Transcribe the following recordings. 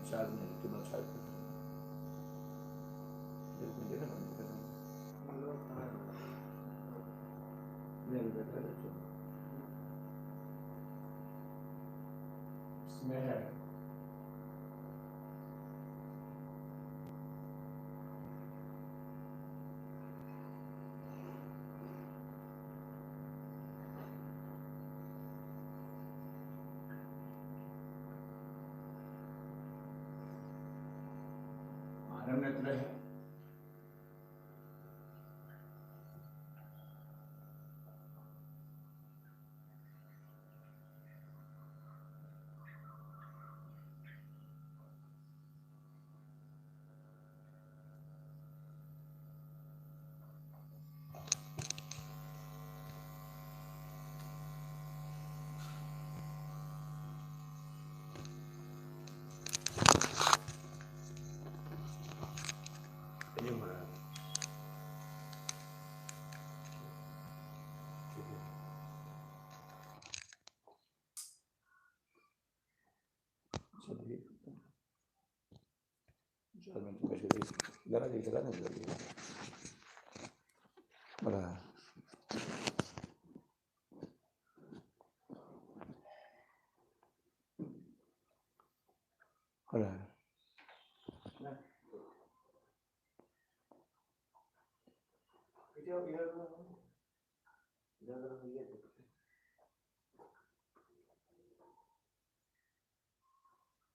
Charge नहीं, कितना charge करता हूँ। देखा ना, इसमें है मानव नेत्र है,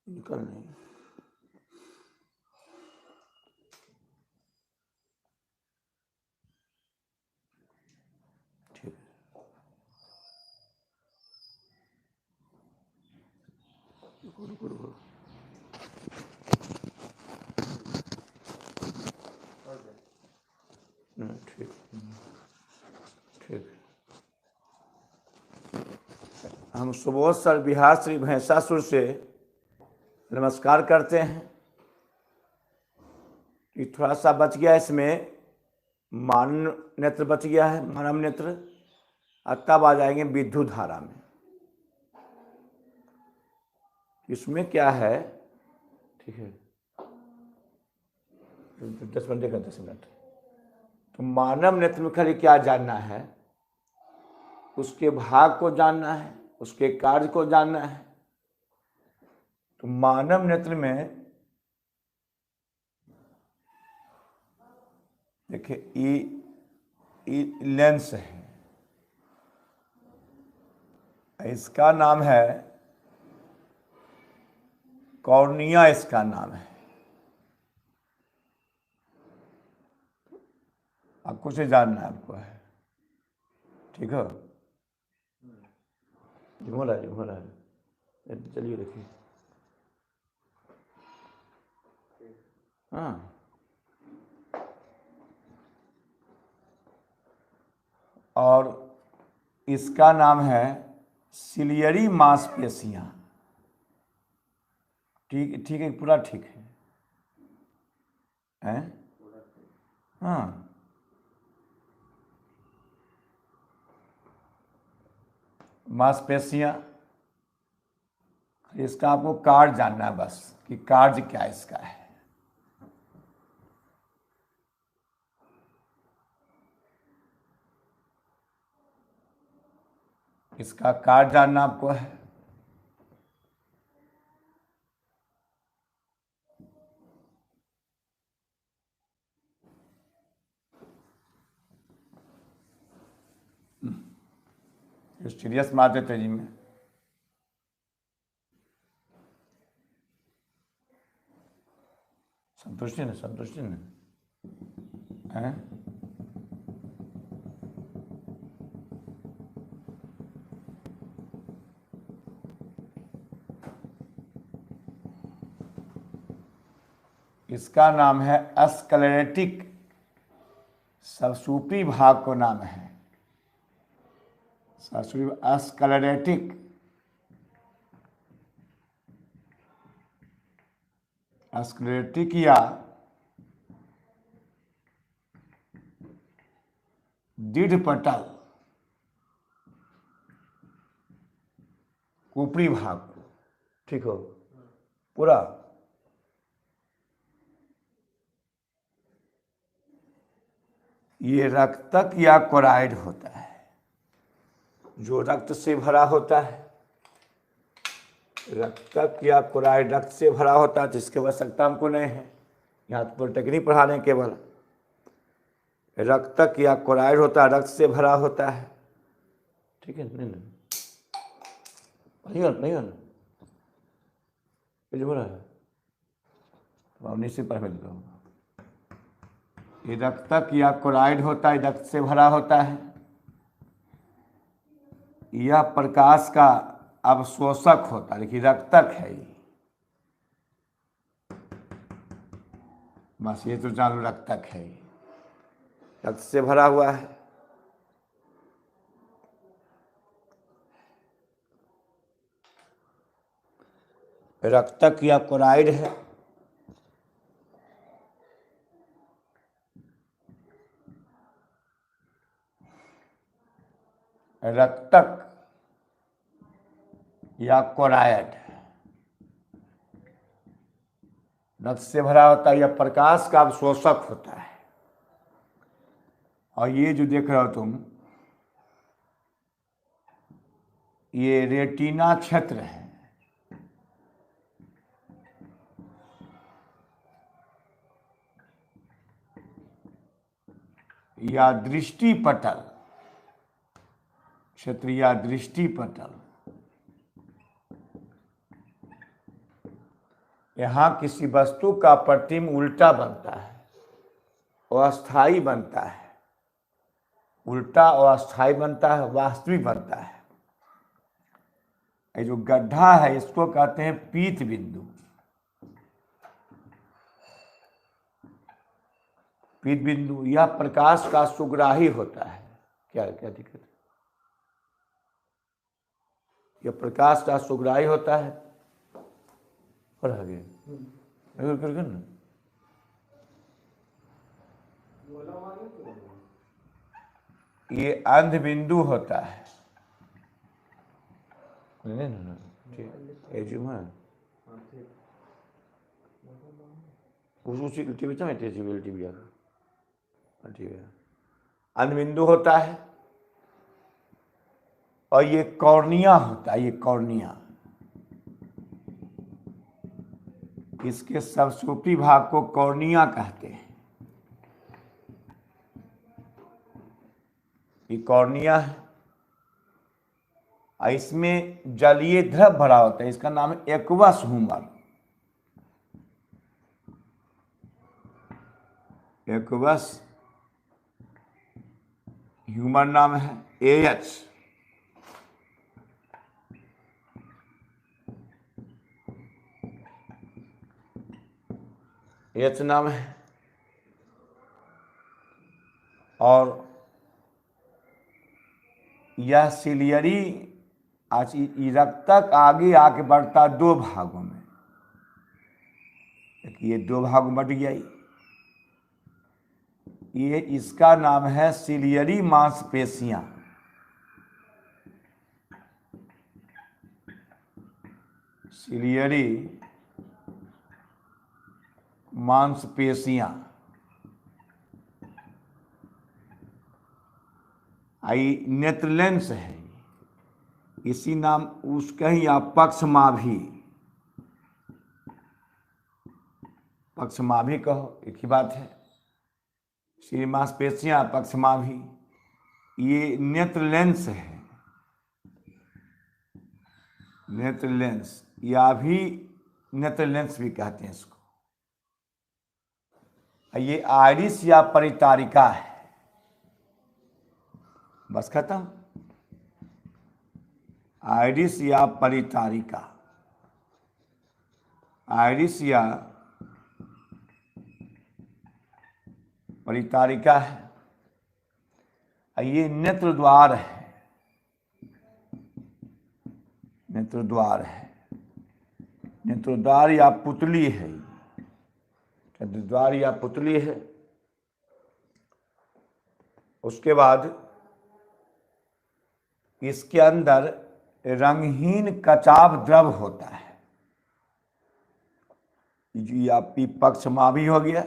निकल नहीं। ठीक ठीक ठीक। हम सुबोध सर बिहार श्री भैंसासुर से नमस्कार करते हैं कि थोड़ा सा बच गया, इसमें मानव नेत्र बच गया है, मानव नेत्र। तब आ जाएंगे विद्युत धारा में। इसमें क्या है, ठीक है, 10 मिनट का 10 मिनट। तो मानव नेत्र में खाली क्या जानना है, उसके भाग को जानना है, उसके कार्य को जानना है। तो मानव नेत्र में देखिए ये लेंस है, इसका नाम है कॉर्निया, इसका नाम है। आपको से जानना है, आपको है, ठीक है। झूम रहा है, चलिए देखिए। हाँ, और इसका नाम है सिलियरी मांसपेशियां। ठीक ठीक है, पूरा ठीक है, हैं? हाँ, मांसपेशियां। इसका आपको कार्य जानना है बस, कि कार्य क्या इसका है। इसका कार्य जानना आपको है। सीरियस मारते तेजी में। संतुष्टि ने हैं? इसका नाम है स्क्लेरेटिक, सबसूपी भाग को नाम है स्क्लेरेटिक। स्क्लेरेटिक या दीढ़ पटल ऊपरी भाग को, ठीक हो, पूरा ये रक्तक या कोराइड होता है, जो रक्त से भरा होता है। रक्तक या कोराइड रक्त से भरा होता है, जिसकी आवश्यकता हमको नहीं है, यहाँ तो पॉलिटेक्निक पढ़ा रहे हैं केवल। रक्तक या कोराइड होता है, रक्त से भरा होता है। ठीक है, नहीं हो रहा है तो अब नीचे पढ़ में दिखाऊंगा। ये रक्तक या कोराइड होता है, रक्त से भरा होता है। यह प्रकाश का अवशोषक होता है। देखिए रक्तक है ये, बस ये तो जान लो रक्तक है, ये रक्त से भरा हुआ है। रक्तक या कोराइड है। रक्तक या कोराइड रक्त से भरा होता है, यह प्रकाश का अवशोषक होता है। और ये जो देख रहे हो तुम, ये रेटिना क्षेत्र है। या दृष्टि पटल क्षेत्र या दृष्टि पटल। यहाँ किसी वस्तु का प्रतिबिंब उल्टा बनता है और अस्थाई बनता है। उल्टा और अस्थाई बनता है, वास्तविक बनता है। ये जो गड्ढा है इसको कहते हैं पीत बिंदु। पीत बिंदु यह प्रकाश का सुग्राही होता है। क्या क्या दिक्कत है? यह प्रकाश का सुग्राही होता है। और आगे ना ये अंध बिंदु होता है। अंध बिंदु होता है। और ये कॉर्निया होता है। ये कॉर्निया, इसके सबसे ऊपरी भाग को कॉर्निया कहते हैं। ये कॉर्निया है और इसमें जलीय द्रव भरा होता है। इसका नाम है एक्वस ह्यूमर। एक्वस ह्यूमर नाम है। AH नाम है। और यह सिलियरी रक्तक आगे आके बढ़ता दो भागों में। ये दो भाग में बढ़ गया। ये इसका नाम है सिलियरी मांसपेशियां। सिलियरी मांसपेशियां। आई नेत्र लेंस है। इसी नाम उसका ही आप पक्षमाभी, पक्षमाभी कहो, एक ही बात है। सिलियरी मांसपेशियां, पक्षमाभी, ये नेत्र लेंस है। नेत्र लेंस या भी नेत्र लेंस भी कहते हैं इसको। ये आइरिस या परितारिका है। बस खत्म। आइरिस या परितारिका। आइरिस या परितारिका है। ये नेत्र द्वार है। नेत्र द्वार है। नेत्र द्वार या पुतली है। नेत्र द्वार या पुतली है। उसके बाद इसके अंदर रंगहीन कचाव द्रव होता है। ये आपकी पक्षमाभी हो गया।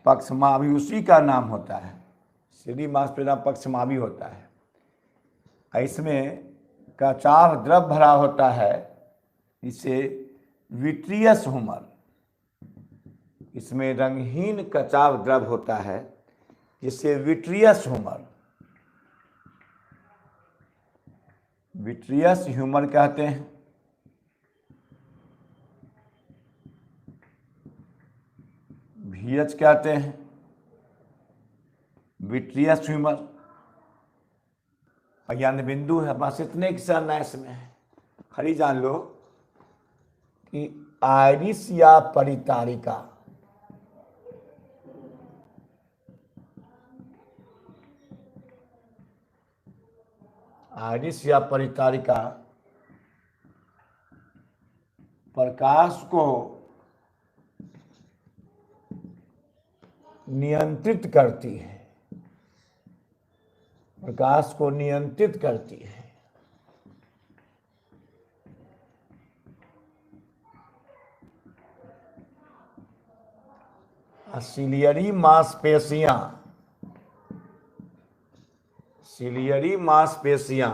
पक्षमाभी उसी का नाम होता है, सीढ़ी मांसपेशियां पक्षमाभी होता है। इसमें कचाव द्रव भरा होता है, इसे विट्रियस ह्यूमर, इसमें रंगहीन कचाव द्रव होता है जिसे विट्रियस ह्यूमर, विट्रियस ह्यूमर कहते हैं। VH कहते हैं, विट्रियस ह्यूमर। ज्ञान बिंदु है, बस इतने किसान इसमें है। खाली जान लो कि आयरिस या परितारिका, आयरिस या परितारिका प्रकाश को नियंत्रित करती है, प्रकाश को नियंत्रित करती है। सिलियरी मांसपेशियां, सिलियरी मांसपेशियां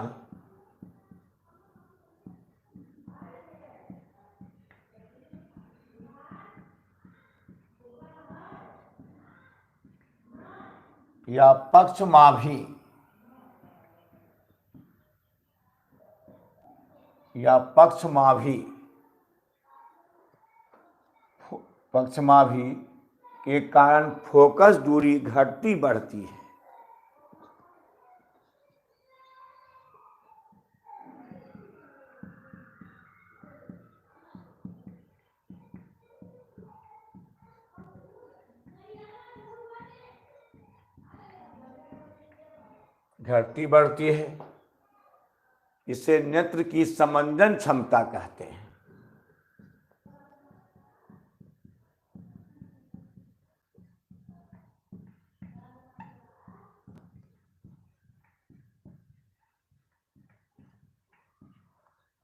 या पक्षमाभी, या पक्षमाभी, पक्षमाभी के कारण फोकस दूरी घटती बढ़ती है। घटती बढ़ती है, इसे नेत्र की समंजन क्षमता कहते हैं।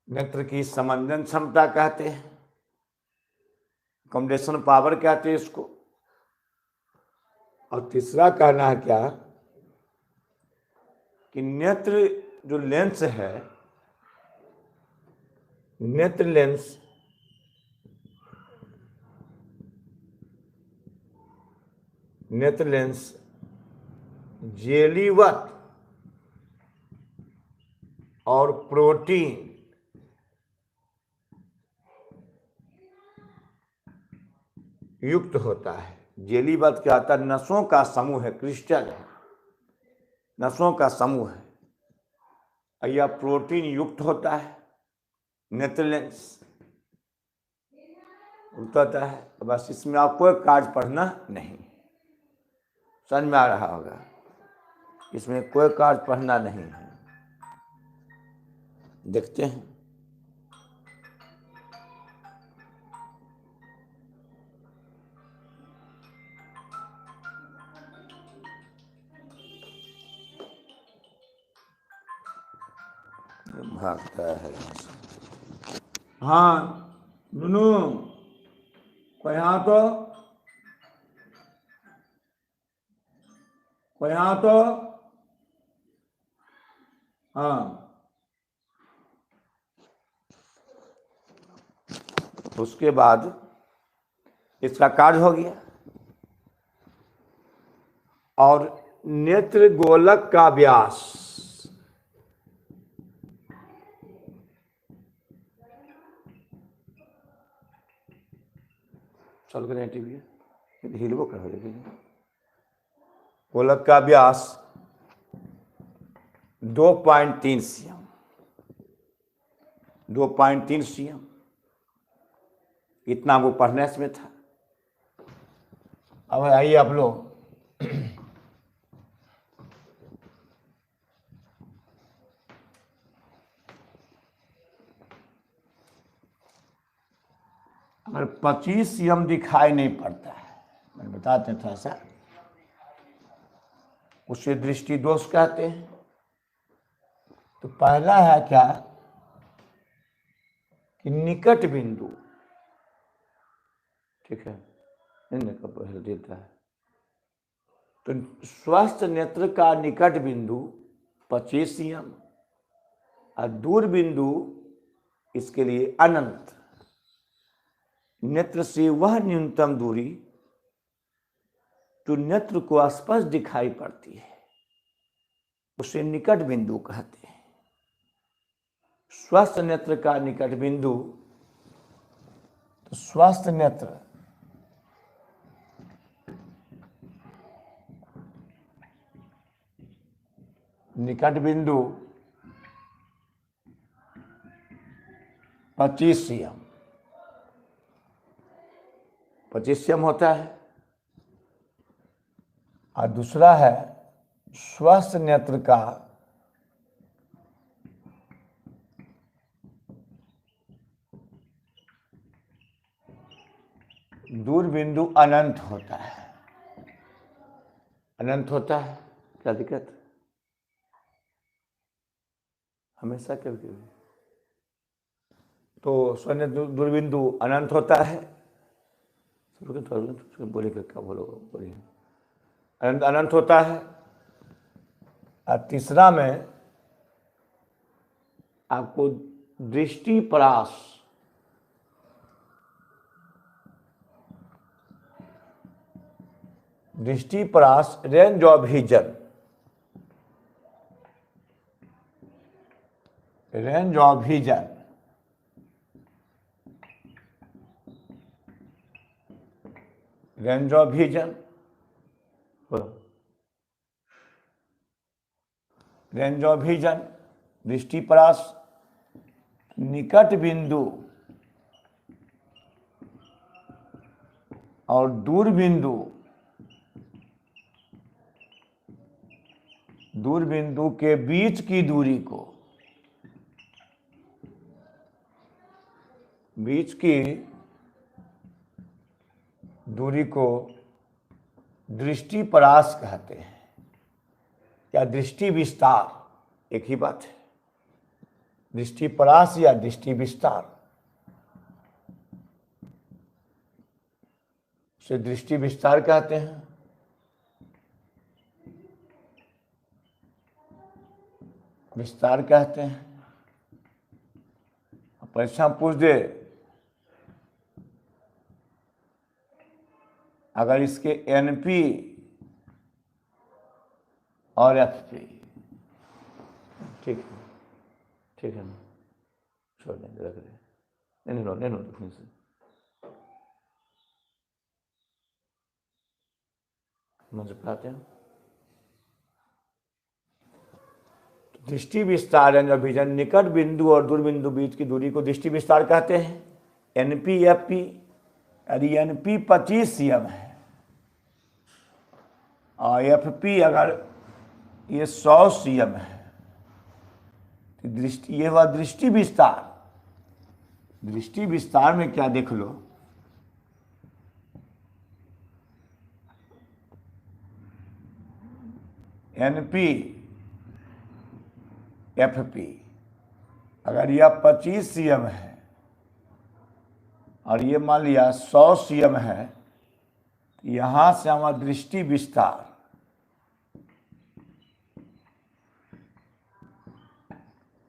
नेत्र की समंजन क्षमता कहते हैं, कम्युनिकेशन पावर कहते हैं इसको। और तीसरा कहना है क्या कि नेत्र जो लेंस है, नेत्र लेंस नेत्र लेंस जेलीवत और प्रोटीन युक्त होता है। जेलीवत क्या होता है? नसों का समूह है, क्रिस्टल है, नसों का समूह है। यह प्रोटीन युक्त होता है, नेत्र लेंस उतरता है। बस इसमें आप कोई कार्य पढ़ना नहीं, समझ में आ रहा होगा, इसमें कोई कार्य पढ़ना नहीं है। देखते हैं भागता है। हाँ नुनू, कोई यहाँ तो, कोई यहाँ तो, हाँ। उसके बाद इसका कार्य हो गया। और नेत्र गोलक का व्यास, चल कर टीवी हिलबो कर, गोलक का व्यास 2.3 cm, 2.3 cm, इतना वो पढ़ने में था। अब आइए आप लोग, अगर 25 cm दिखाई नहीं पड़ता है, मैंने बताते थोड़ा सा, उसे दृष्टि दोष कहते हैं। तो पहला है क्या कि निकट बिंदु, ठीक है, इनका पहले देता है तो स्वस्थ नेत्र का निकट बिंदु 25 cm और दूर बिंदु इसके लिए अनंत। नेत्र से वह न्यूनतम दूरी जो नेत्र को स्पष्ट दिखाई पड़ती है उसे निकट बिंदु कहते हैं। स्वस्थ नेत्र का निकट बिंदु, तो स्वस्थ नेत्र निकट बिंदु 25 cm, 25 cm होता है। और दूसरा है स्वस्थ नेत्र का दूर बिंदु अनंत होता है। अनंत होता है, क्या दिक्कत? हमेशा कभी कभी तो स्वर्ण दूरबिंदु अनंत होता है। बोलिए क्या बोलिए, अनंत अनंत होता है। और तीसरा में आपको दृष्टि परास, दृष्टि परास range of vision, range of vision range of vision range of vision दृष्टि परास निकट बिंदु और दूर बिंदु, दूर बिंदु के बीच की दूरी को, बीच की दूरी को दृष्टि परास कहते हैं या दृष्टि विस्तार, एक ही बात है। दृष्टि परास या दृष्टि विस्तार से दृष्टि विस्तार कहते हैं। विस्तार कहते हैं। परीक्षा पूछ दे अगर इसके एनपी और एफपी, ठीक है, ठीक है, छोड़ देंगे, रख दें, नहीं लो से मुझे पढ़ाते हैं। दृष्टि विस्तार रेंज ऑफ विजन, निकट बिंदु और दूर बिंदु बीच की दूरी को दृष्टि विस्तार कहते हैं। एनपी एफपी, यदि एनपी 25 cm है और एफपी अगर ये 100 cm है तो दृष्टि, ये हुआ दृष्टि विस्तार। दृष्टि विस्तार में क्या देख लो, एनपी एफपी अगर यह 25 cm है और ये मान लिया 100 cm है, यहां से हमारा दृष्टि विस्तार,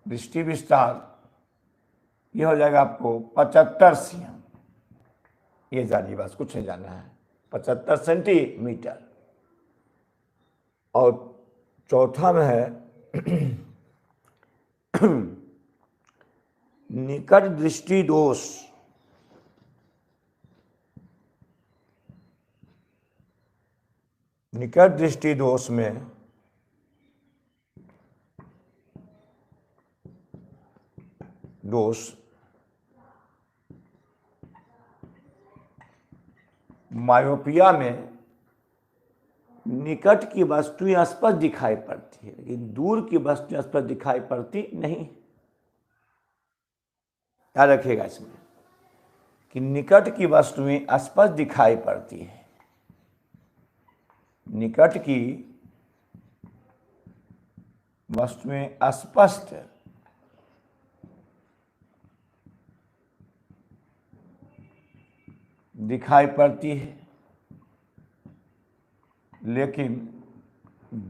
दृष्टि विस्तार ये हो जाएगा आपको 75 cm। ये जानिए, बस कुछ नहीं जानना है, 75 सेंटीमीटर। और चौथा में है निकट दृष्टि दोष, निकट दृष्टि दोष में दोष मायोपिया में निकट की वस्तुएं स्पष्ट दिखाई पड़ती है लेकिन दूर की वस्तुएं स्पष्ट दिखाई पड़ती नहीं। याद रखिएगा इसमें कि निकट की वस्तुएं स्पष्ट दिखाई पड़ती है, निकट की वस्तुएं स्पष्ट दिखाई पड़ती है लेकिन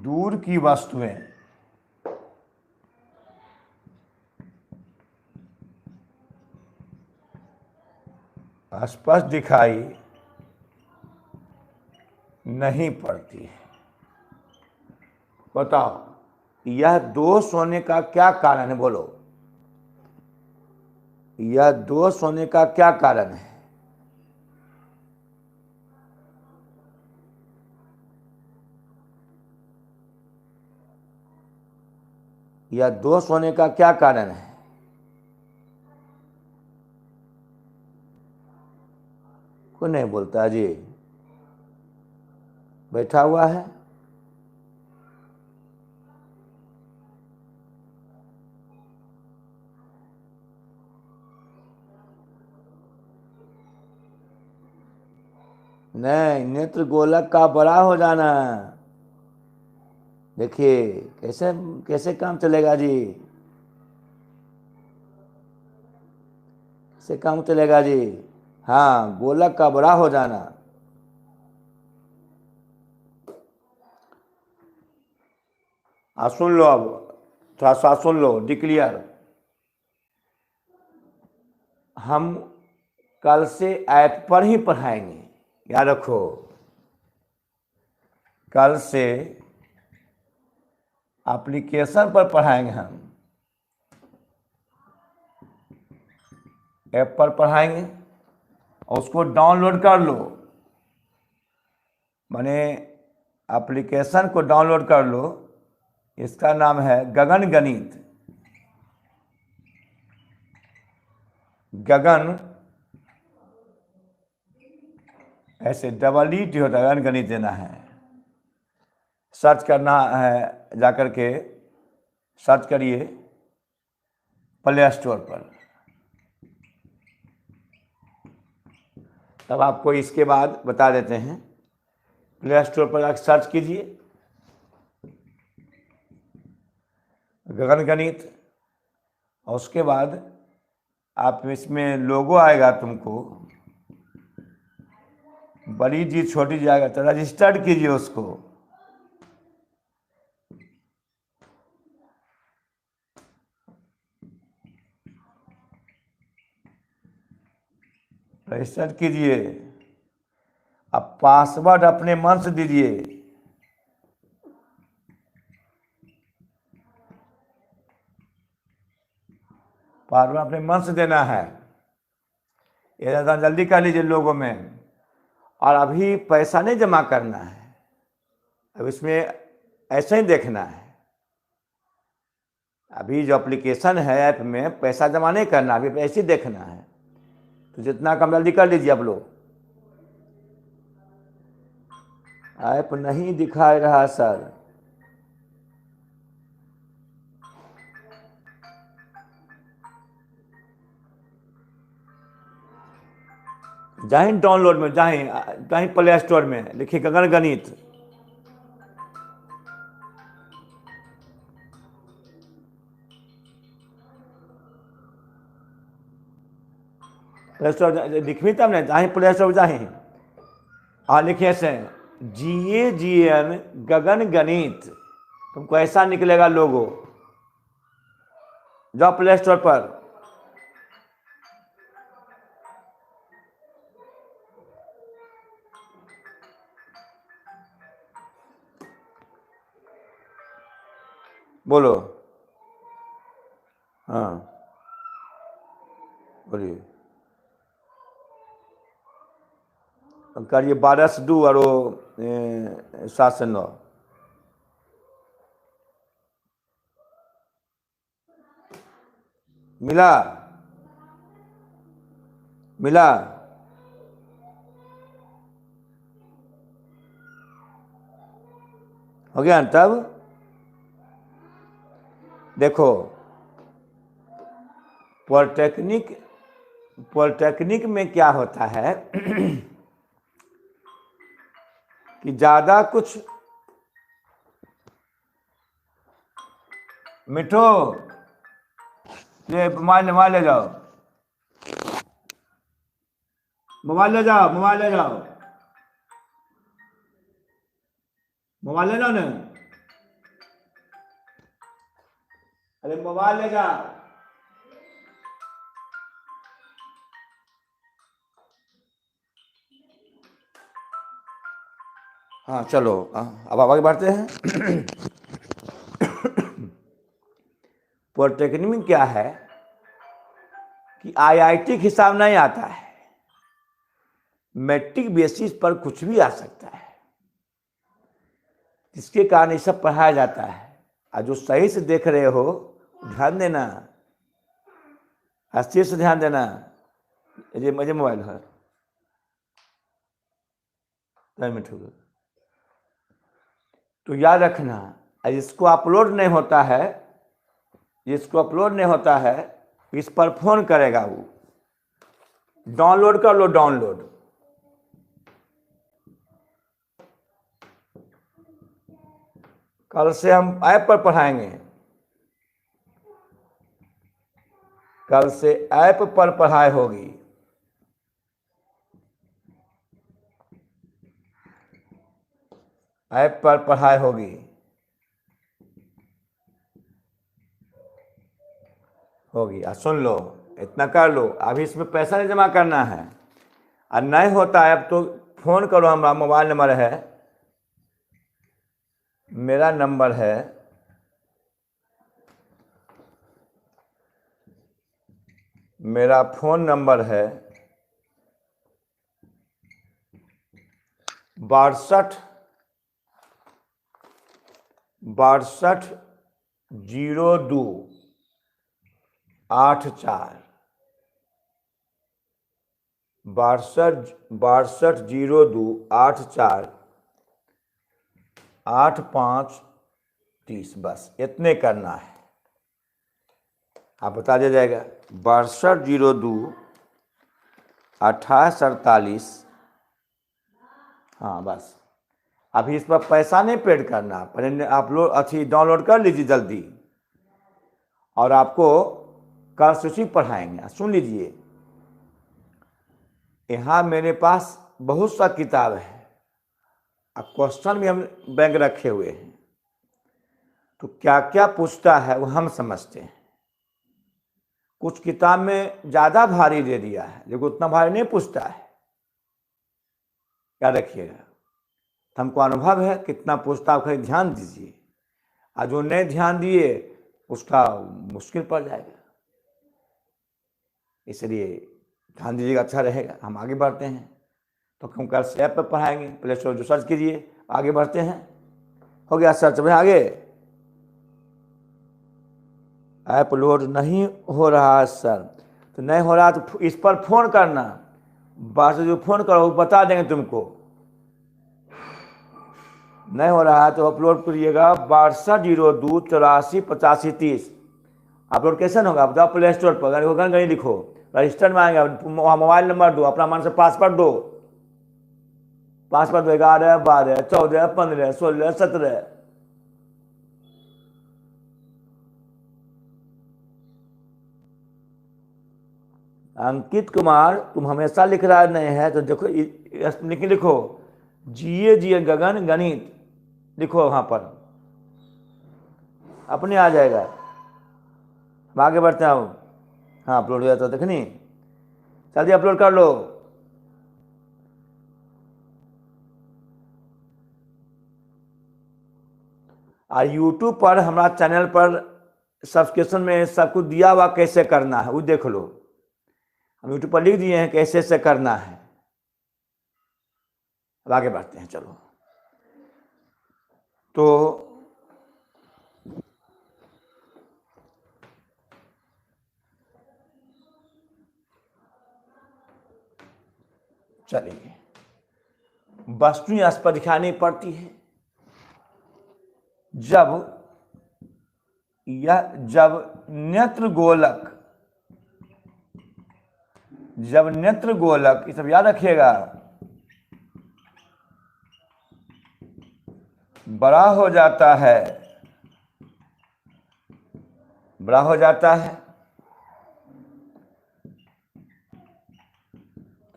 दूर की वस्तुएं स्पष्ट दिखाई नहीं पड़ती है। बताओ यह दोष होने का क्या कारण है? बोलो, यह दोष होने का क्या कारण है? यह दोष होने का क्या कारण है? कोई नहीं बोलता जी, बैठा हुआ है। नहीं, नेत्र गोलक का बड़ा हो जाना। देखिए कैसे कैसे काम चलेगा जी, कैसे काम चलेगा जी। हाँ, गोलक का बड़ा हो जाना। सुन लो, अब थोड़ा सा सुन लो, डिक्लियर। हम कल से ऐप पर ही पढ़ाएंगे, याद रखो। कल से एप्लीकेशन पर पढ़ाएंगे, हम ऐप पर पढ़ाएंगे और उसको डाउनलोड कर लो। माने एप्लीकेशन को डाउनलोड कर लो। इसका नाम है गगन गणित। गगन ऐसे डबल ई टी होता है, गगन गणित देना है। सर्च करना है, जाकर के सर्च करिए प्ले स्टोर पर। तब आपको इसके बाद बता देते हैं। प्ले स्टोर पर जाकर सर्च कीजिए गगन गणित, और उसके बाद आप इसमें लोगो आएगा, तुमको बड़ी जी छोटी जी आएगा, तो रजिस्टर्ड कीजिए उसको। रजिस्टर कीजिए। अब पासवर्ड अपने मन से दीजिए। पासवर्ड अपने मन से देना है। ये ज़्यादा जल्दी कर लीजिए लोगों में। और अभी पैसा नहीं जमा करना है, अब इसमें ऐसे ही देखना है। अभी जो एप्लीकेशन है, ऐप में पैसा जमा नहीं करना, अभी ऐसे ही देखना है। तो जितना कम जल्दी कर लीजिए आप लोग। ऐप नहीं दिखा रहा सर। जाए डाउनलोड में, जाए प्ले स्टोर में, लिखिए गगन गणित। प्ले स्टोर लिखी तब नहीं, जाए प्ले स्टोर जाए और लिखिए से GAGN गगन गणित। तुमको ऐसा निकलेगा लोगो। जाओ प्ले स्टोर पर। बोलो। हाँ बोलिए। करिए 12 से 2 और 7 से 9। मिला? मिला? हो गया? तब देखो, पॉलिटेक्निक में क्या होता है कि ज्यादा कुछ। मिठो, ये मोबाइल ले जाओ, मोबाइल ले जाओ। मोबाइल लेना ना, अरे मोबाइल ले जा। हाँ चलो, अब आगे बढ़ते हैं। पॉलिटेक्निक में क्या है कि आईआईटी के हिसाब नहीं आता है, मैट्रिक बेसिस पर कुछ भी आ सकता है, जिसके कारण ये सब पढ़ाया जाता है। और जो सही से देख रहे हो ध्यान देना, अच्छे से ध्यान देना। ये मुझे मोबाइल है, मिनट हो गया। तो याद रखना, जिसको अपलोड नहीं होता है, जिसको अपलोड नहीं होता है, इस पर फोन करेगा वो, डाउनलोड कर लो, डाउनलोड। कल से हम ऐप पर पढ़ाएंगे, कल से ऐप पर पढ़ाई होगी। ऐप पर पढ़ाई होगी, सुन लो, इतना कर लो। अभी इसमें पैसा नहीं जमा करना है, और नहीं होता है तो फोन करो, हमारा मोबाइल नंबर है, मेरा नंबर है मेरा फोन नंबर है 62 62 02 84 62 02 84 85 30। बस इतने करना है, आप बता दिया जाएगा। 62 02 28 48। हाँ बस, अभी इस पर पैसा नहीं पेड करना, पहले आप लोग अच्छी डाउनलोड कर लीजिए जल्दी, और आपको कल से उसी पढ़ाएंगे। सुन लीजिए, यहाँ मेरे पास बहुत सा किताब है, अब क्वेश्चन भी हम बैंक रखे हुए हैं, तो क्या क्या पूछता है वो हम समझते हैं। कुछ किताब में ज़्यादा भारी दे दिया है, लेकिन उतना भारी नहीं पूछता है, याद रखिएगा। हमको अनुभव है कितना पूछता है, ध्यान दीजिए, और जो नहीं ध्यान दिए उसका मुश्किल पड़ जाएगा, इसलिए ध्यान दीजिएगा, अच्छा रहेगा। हम आगे बढ़ते हैं, तो हम कल से ऐप पर पढ़ाएंगे, प्ले स्टोर जो सर्च कीजिए। आगे बढ़ते हैं, हो गया सर्च में आगे। ऐप लोड नहीं हो रहा है सर, तो नहीं हो रहा तो इस पर फोन करना, बस जो फोन करो वो बता देंगे तुमको। नहीं हो रहा है तो अपलोड करिएगा 62 02 84 85 30। अपलोड कैसे होगा, बताओ, प्ले स्टोर पर होगा, कहीं लिखो, रजिस्टर में आएगा, वहाँ मोबाइल नंबर दो, अपना मन से पासवर्ड दो, पासवर्ड 11 12 14 15 16 17। अंकित कुमार, तुम हमेशा लिख रहा नहीं है, तो देखो लिखो जिए गगन गणित, लिखो वहां पर, अपने आ जाएगा। हम आगे बढ़ते हैं। हाँ अपलोड हो जाता है, देखनी, जल्दी अपलोड कर लो। और यूट्यूब पर हमारा चैनल पर सब्सक्रिप्शन में सब कुछ दिया हुआ, कैसे करना है वो देख लो, हम यूट्यूब पर लिख दिए हैं कैसे ऐसे करना है। अब आगे बढ़ते हैं, चलो। तो चलिए, वस्तुएं इस पर दिखानी पड़ती है। जब नेत्र गोलक, जब नेत्र गोलक, ये सब याद रखिएगा, बड़ा हो जाता है, बड़ा हो जाता है,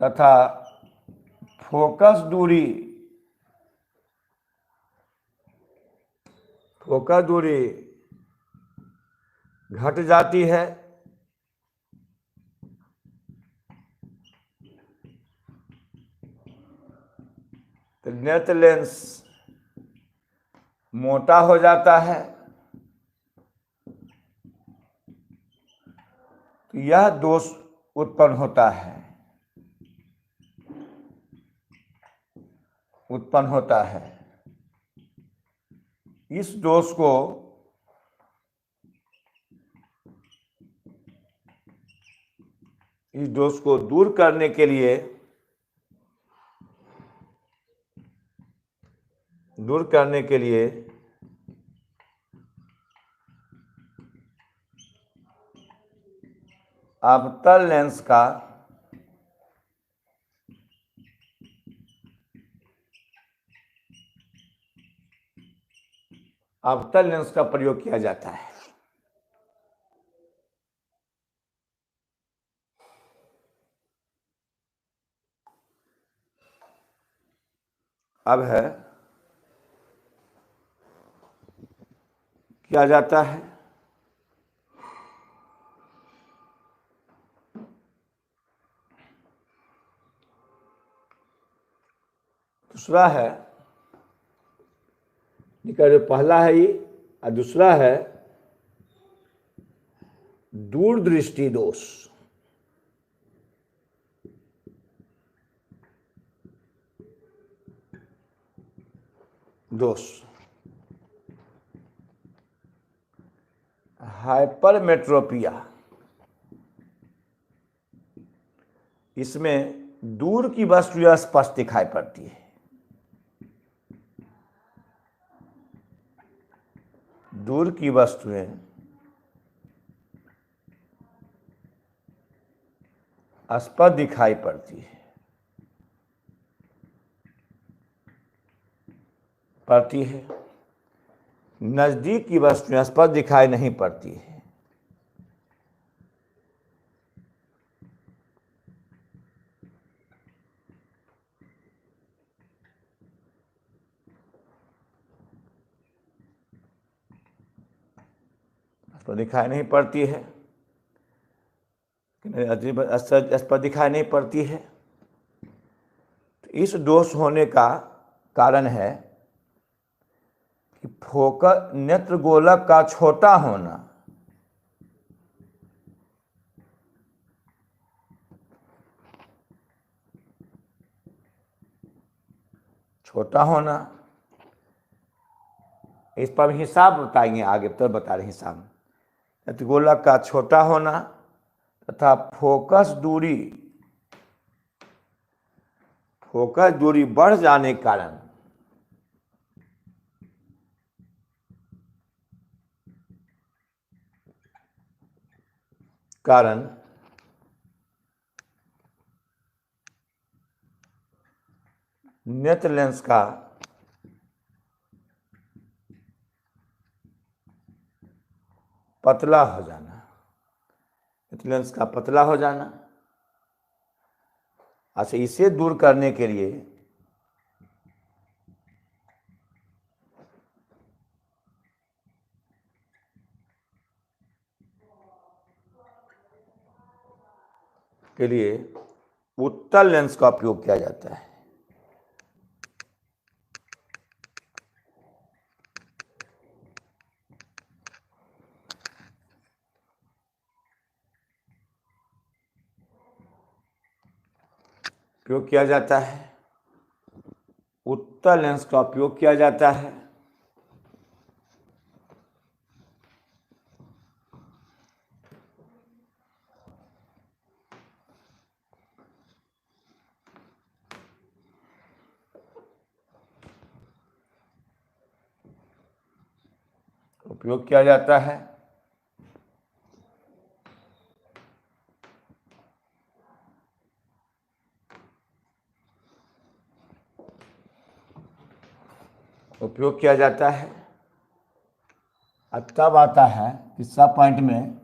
तथा फोकस दूरी फोकस दूरी घट जाती है, तो नेत्र लेंस मोटा हो जाता है। तो यह दोष उत्पन्न होता है। इस दोष को दूर करने के लिए अवतल लेंस का प्रयोग किया जाता है। अब है किया जाता है दूसरा है, जो पहला है ये, और दूसरा है दूरदृष्टि दोष। हाइपरमेट्रोपिया, इसमें दूर की वस्तु स्पष्ट दिखाई पड़ती है। दूर की वस्तुएं स्पष्ट दिखाई पड़ती है। नजदीक की वस्तुएं स्पष्ट दिखाई नहीं पड़ती है। दिखाई नहीं पड़ती है, स्पष्ट दिखाई नहीं पड़ती है। तो इस दोष होने का कारण है कि फोकस नेत्र गोलक का छोटा होना, इस पर हिसाब बताएंगे आगे, तो बता रहे हिसाब। नेत्र गोलक का छोटा होना तथा फोकस दूरी बढ़ जाने के कारण नेत्र लेंस का पतला हो जाना, नेत्र लेंस का पतला हो जाना। अच्छा, इसे दूर करने के लिए उत्तल लेंस का उपयोग किया जाता है। उत्तल लेंस का उपयोग किया जाता है। उपयोग किया जाता है अब तब आता है तीसरा पॉइंट में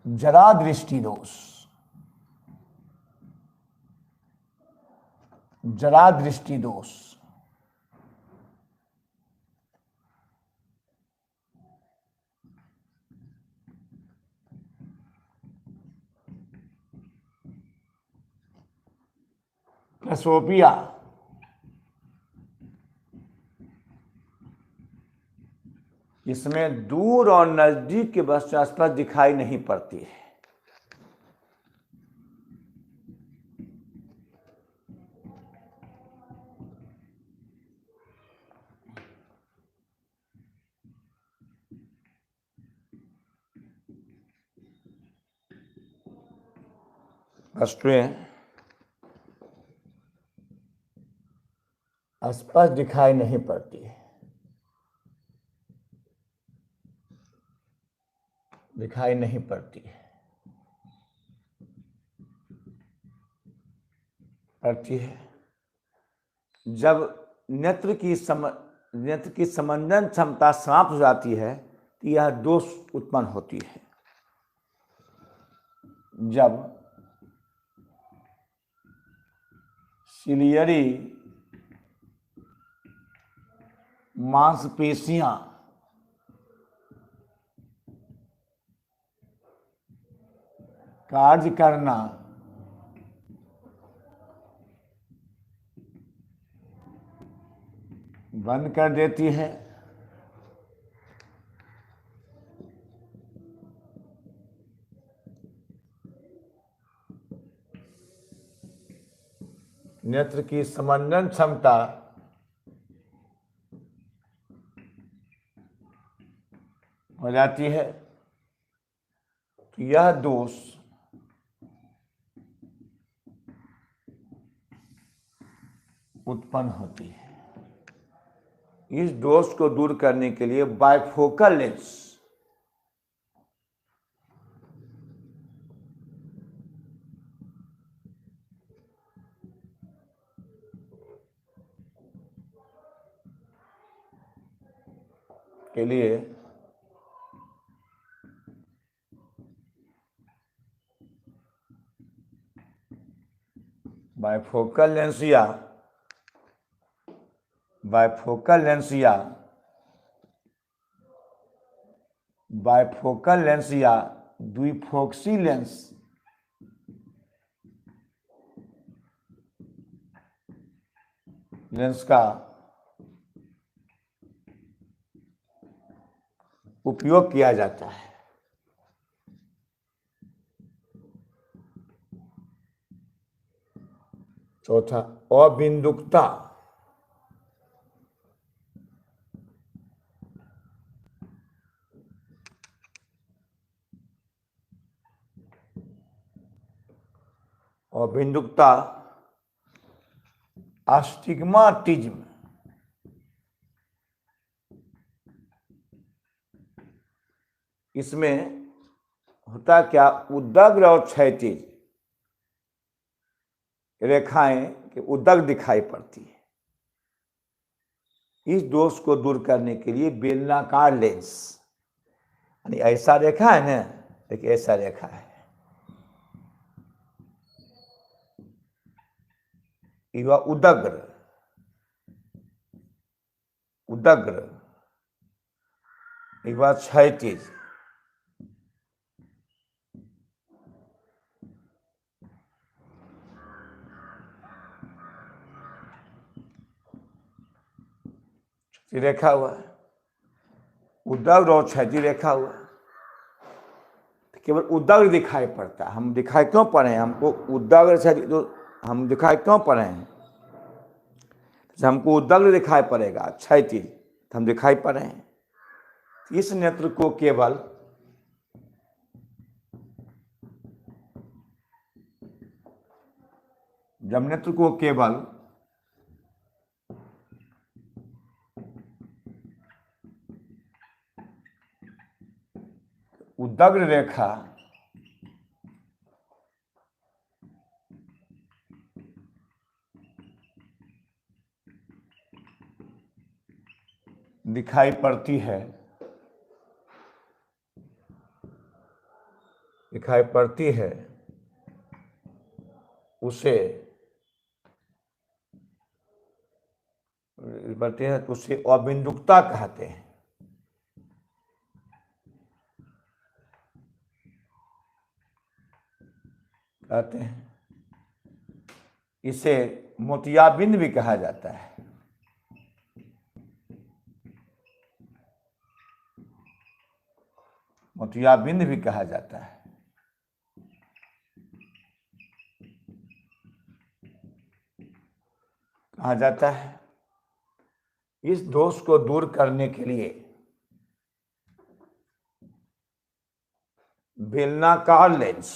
जरा दृष्टि दोष। जरा दृष्टि दोष प्रसोपिया, इसमें दूर और नजदीक की वस्तु स्पष्ट दिखाई नहीं पड़ती है। वस्तुएं स्पष्ट दिखाई नहीं पड़ती है, दिखाई नहीं पड़ती है, पड़ती है। जब नेत्र की समंजन क्षमता समाप्त हो जाती है तो यह दोष उत्पन्न होती है। जब सिलियरी मांसपेशियां कार्य करना बंद कर देती है, नेत्र की समंजन क्षमता हो जाती है, तो यह दोष उत्पन्न होती है। इस दोष को दूर करने के लिए बाइफोकल लेंस के लिए बाइफोकल लेंस या बाइफोकल लेंस या द्विफोक्सी लेंस का उपयोग किया जाता है। चौथा, अबिंदुकता। अबिंदुकता अस्टिग्माटिज्म, इसमें होता क्या, उदग्र और क्षैतिज रेखाएं कि उदग्र दिखाई पड़ती है। इस दोष को दूर करने के लिए बेलनाकार लेंस, यानी ऐसा रेखा है ना, एक ऐसा रेखा है, यह उदग्र एक बात क्षैतिज, रेखा हुआ है, उदग्र और क्षैतिज रेखा हुआ, केवल उदग्र दिखाई पड़ता है। हम दिखाई क्यों पड़े हैं, हमको उदग्र क्षैतिज तो हम दिखाई क्यों पड़े हैं, हमको उदग्र दिखाई पड़ेगा, क्षैतिज तो हम दिखाई पड़े हैं। इस नेत्र को केवल जब नेत्र को केवल उदग्र रेखा दिखाई पड़ती है, उसे अबिंदुकता कहते हैं। इसे मोतियाबिंद भी कहा जाता है। मोतियाबिंद भी कहा जाता है। कहा जाता है इस दोष को दूर करने के लिए बेलनाकार लेंस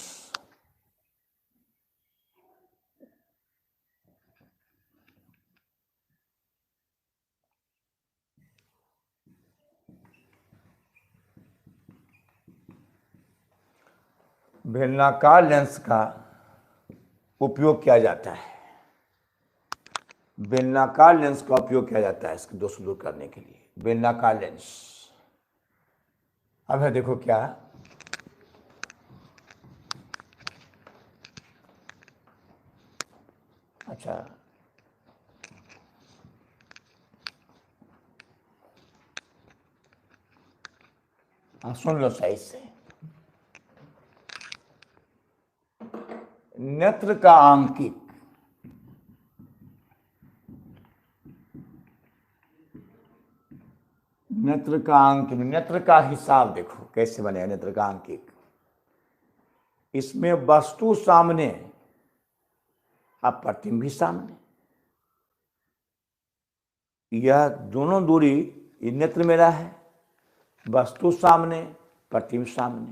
बेलनाकार लेंस का उपयोग किया जाता है। बेलनाकार लेंस का उपयोग किया जाता है इसके दोष दूर करने के लिए, बेलनाकार लेंस। अब है देखो क्या, अच्छा हाँ सुन लो सही से। नेत्र का आंकिक नेत्र का अंक, नेत्र का हिसाब देखो कैसे बनेगा नेत्र का अंकिक। इसमें वस्तु सामने और प्रतिबिंब भी सामने, यह दोनों दूरी नेत्र मेरा है, वस्तु सामने प्रतिबिंब सामने,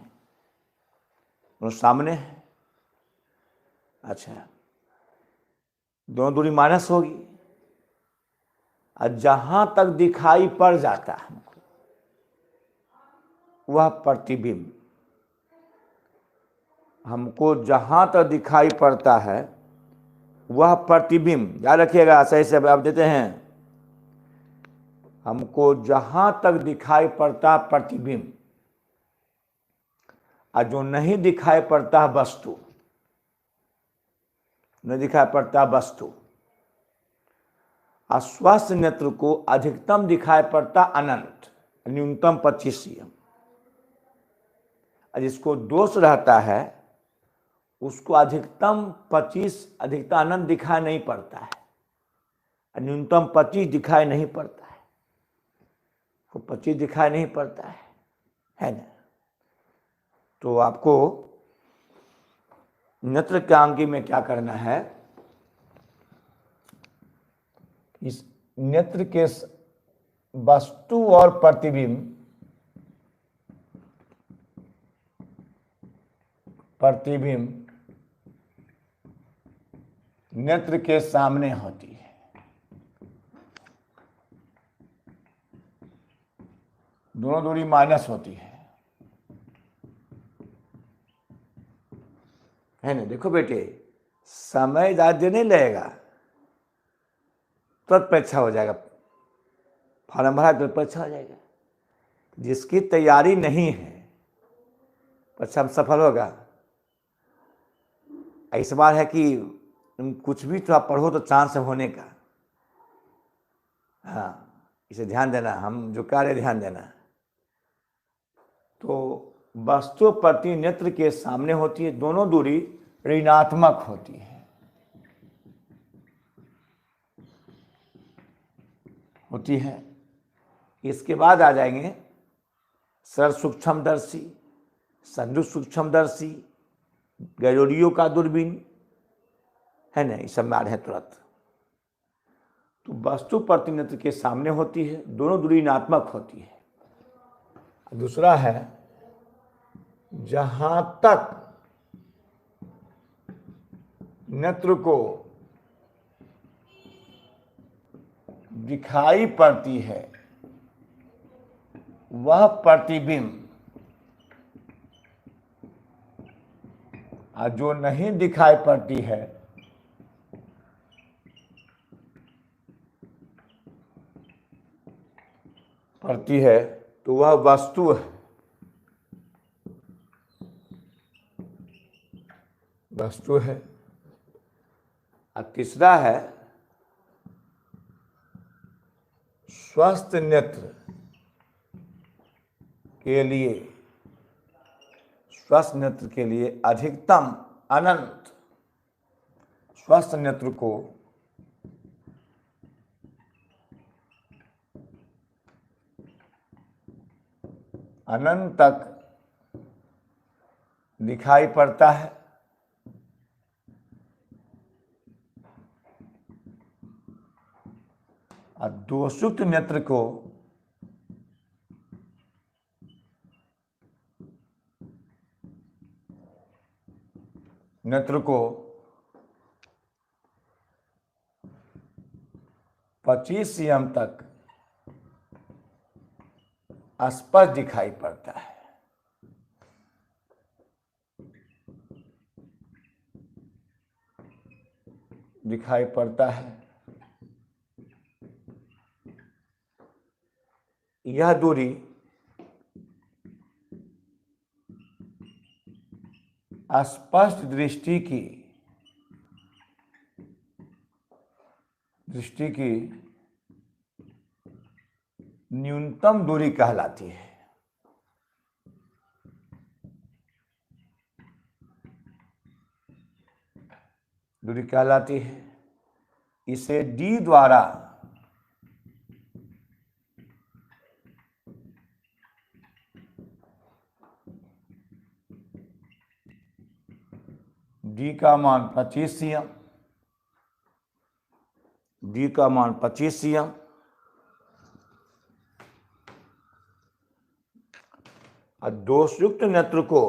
दोनों सामने है। अच्छा, दोनों दूरी माइनस होगी और जहां तक दिखाई पड़ जाता है हमको वह प्रतिबिंब, हमको जहां तक दिखाई पड़ता है वह प्रतिबिंब, याद रखिएगा सही से आप देते हैं। हमको जहां तक दिखाई पड़ता प्रतिबिंब और जो नहीं दिखाई पड़ता वस्तु, नहीं दिखाई पड़ता वस्तु, अस्वस्थ नेत्र को अधिकतम दिखाई पड़ता अनंत, न्यूनतम 25 cm। जिसको दोष रहता है उसको अधिकतम 25, अधिकतम अनंत दिखाई नहीं पड़ता है, न्यूनतम 25 दिखाई नहीं पड़ता है, वो 25 दिखाई नहीं पड़ता है ना। तो आपको नेत्र के अंकी में क्या करना है, इस नेत्र के वस्तु और प्रतिबिंब, प्रतिबिंब नेत्र के सामने होती है। दोनों दूरी माइनस होती है ना। देखो बेटे, समय ज्यादा नहीं लगेगा, तुरंत परीक्षा हो जाएगा, फॉर्म भरा तो परीक्षा हो जाएगा। जिसकी तैयारी नहीं है परीक्षा में सफल होगा। इस बार है कि तुम कुछ भी थोड़ा पढ़ो तो चांस है होने का। हाँ, इसे ध्यान देना, हम जो कार्य ध्यान देना। तो वस्तु प्रति नेत्र के सामने होती है, दोनों दूरी ऋणात्मक होती है, इसके बाद आ जाएंगे सरल सूक्ष्मदर्शी, संयुक्त सूक्ष्मदर्शी, गैलोलियो का दूरबीन, है ना, इस सब में आ रहे हैं तुरंत। तो वस्तु प्रति नेत्र के सामने होती है, दोनों दूरी ऋणात्मक होती है। दूसरा है जहां तक नेत्र को दिखाई पड़ती है वह प्रतिबिंब, और जो नहीं दिखाई पड़ती है पड़ती है तो वह वस्तु है, वस्तु है। और तीसरा है स्वस्थ नेत्र के लिए, स्वस्थ नेत्र के लिए अधिकतम अनंत, स्वस्थ नेत्र को अनंत तक दिखाई पड़ता है। और दोषयुक्त नेत्र को 25 cm तक स्पष्ट दिखाई पड़ता है। यह दूरी स्पष्ट दृष्टि की न्यूनतम दूरी कहलाती है। इसे डी द्वारा डी का मान 25 cm, और दोषयुक्त नेत्र को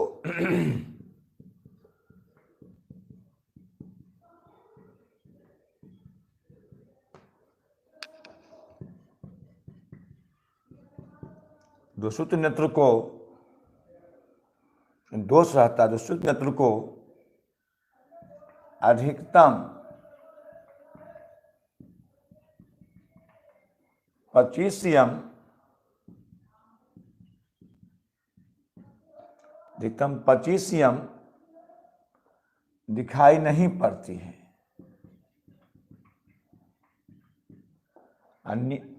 दोषयुक्त नेत्र को अधिकतम 25 cm दिखाई नहीं पड़ती है।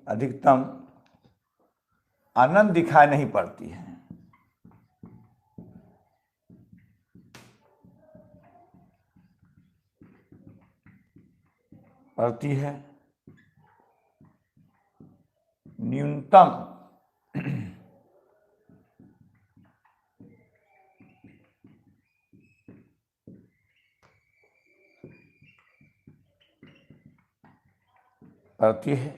अधिकतम अनंत दिखाई नहीं पड़ती है। न्यूनतम पड़ती है।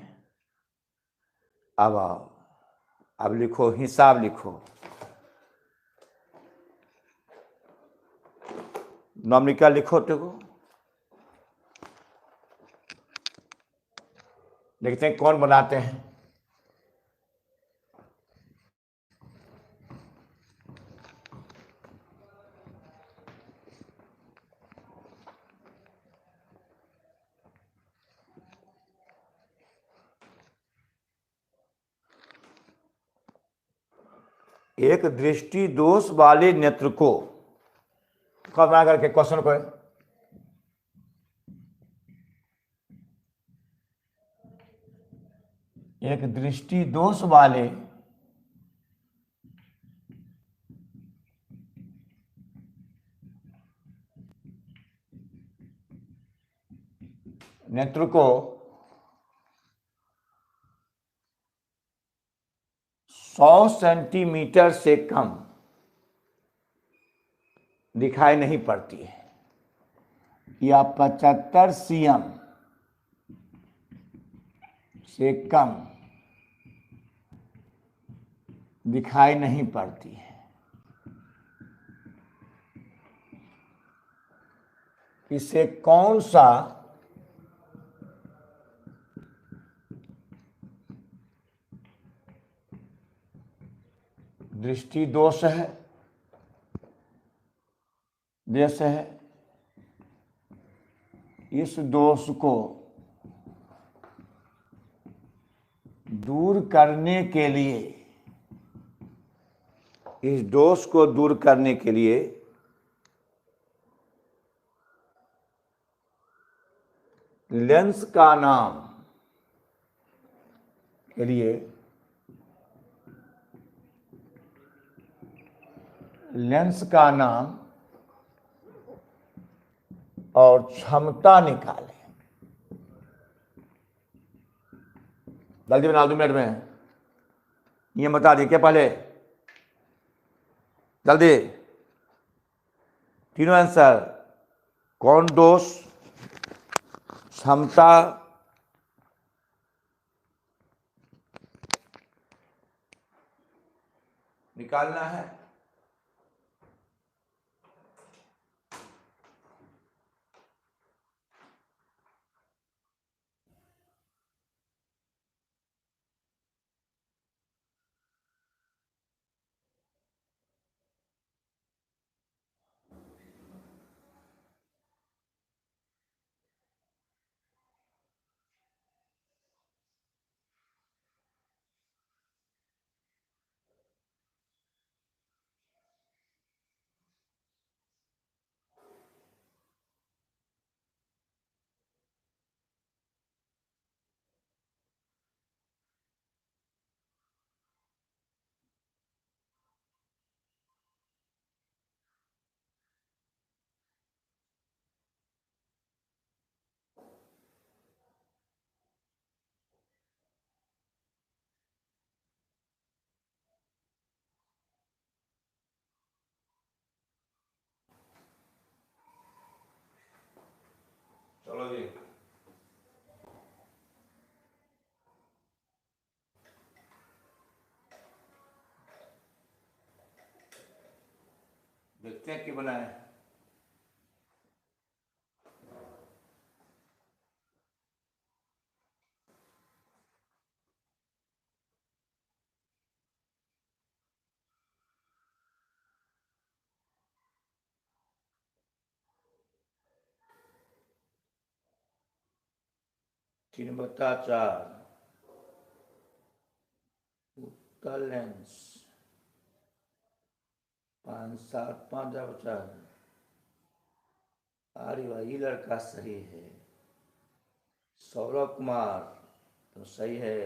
अब लिखो, हिसाब लिखो। नॉमिका लिखो, देखते हैं कौन बनाते हैं। एक दृष्टि दोष वाले नेत्र को बना करके क्वेश्चन को एक दृष्टि दोष वाले नेत्र को 100 सेंटीमीटर से कम दिखाई नहीं पड़ती है, या 75 cm से कम दिखाई नहीं पड़ती है। इसे कौन सा दृष्टि दोष है? इस दोष को दूर करने के लिए लेंस का नाम और क्षमता निकालें। जल्दी बना 2 मिनट में, ये बता दिए क्या पहले, जल्दी तीनों आंसर। कौन दोष, क्षमता, निकालना है। चलो जी, देखते हैं क्या बनाए। तीन बत्ता 4 उत्तर लेंस 5 7 5 4। अरे भाई ये लड़का सही है, सौरभ कुमार तो सही है।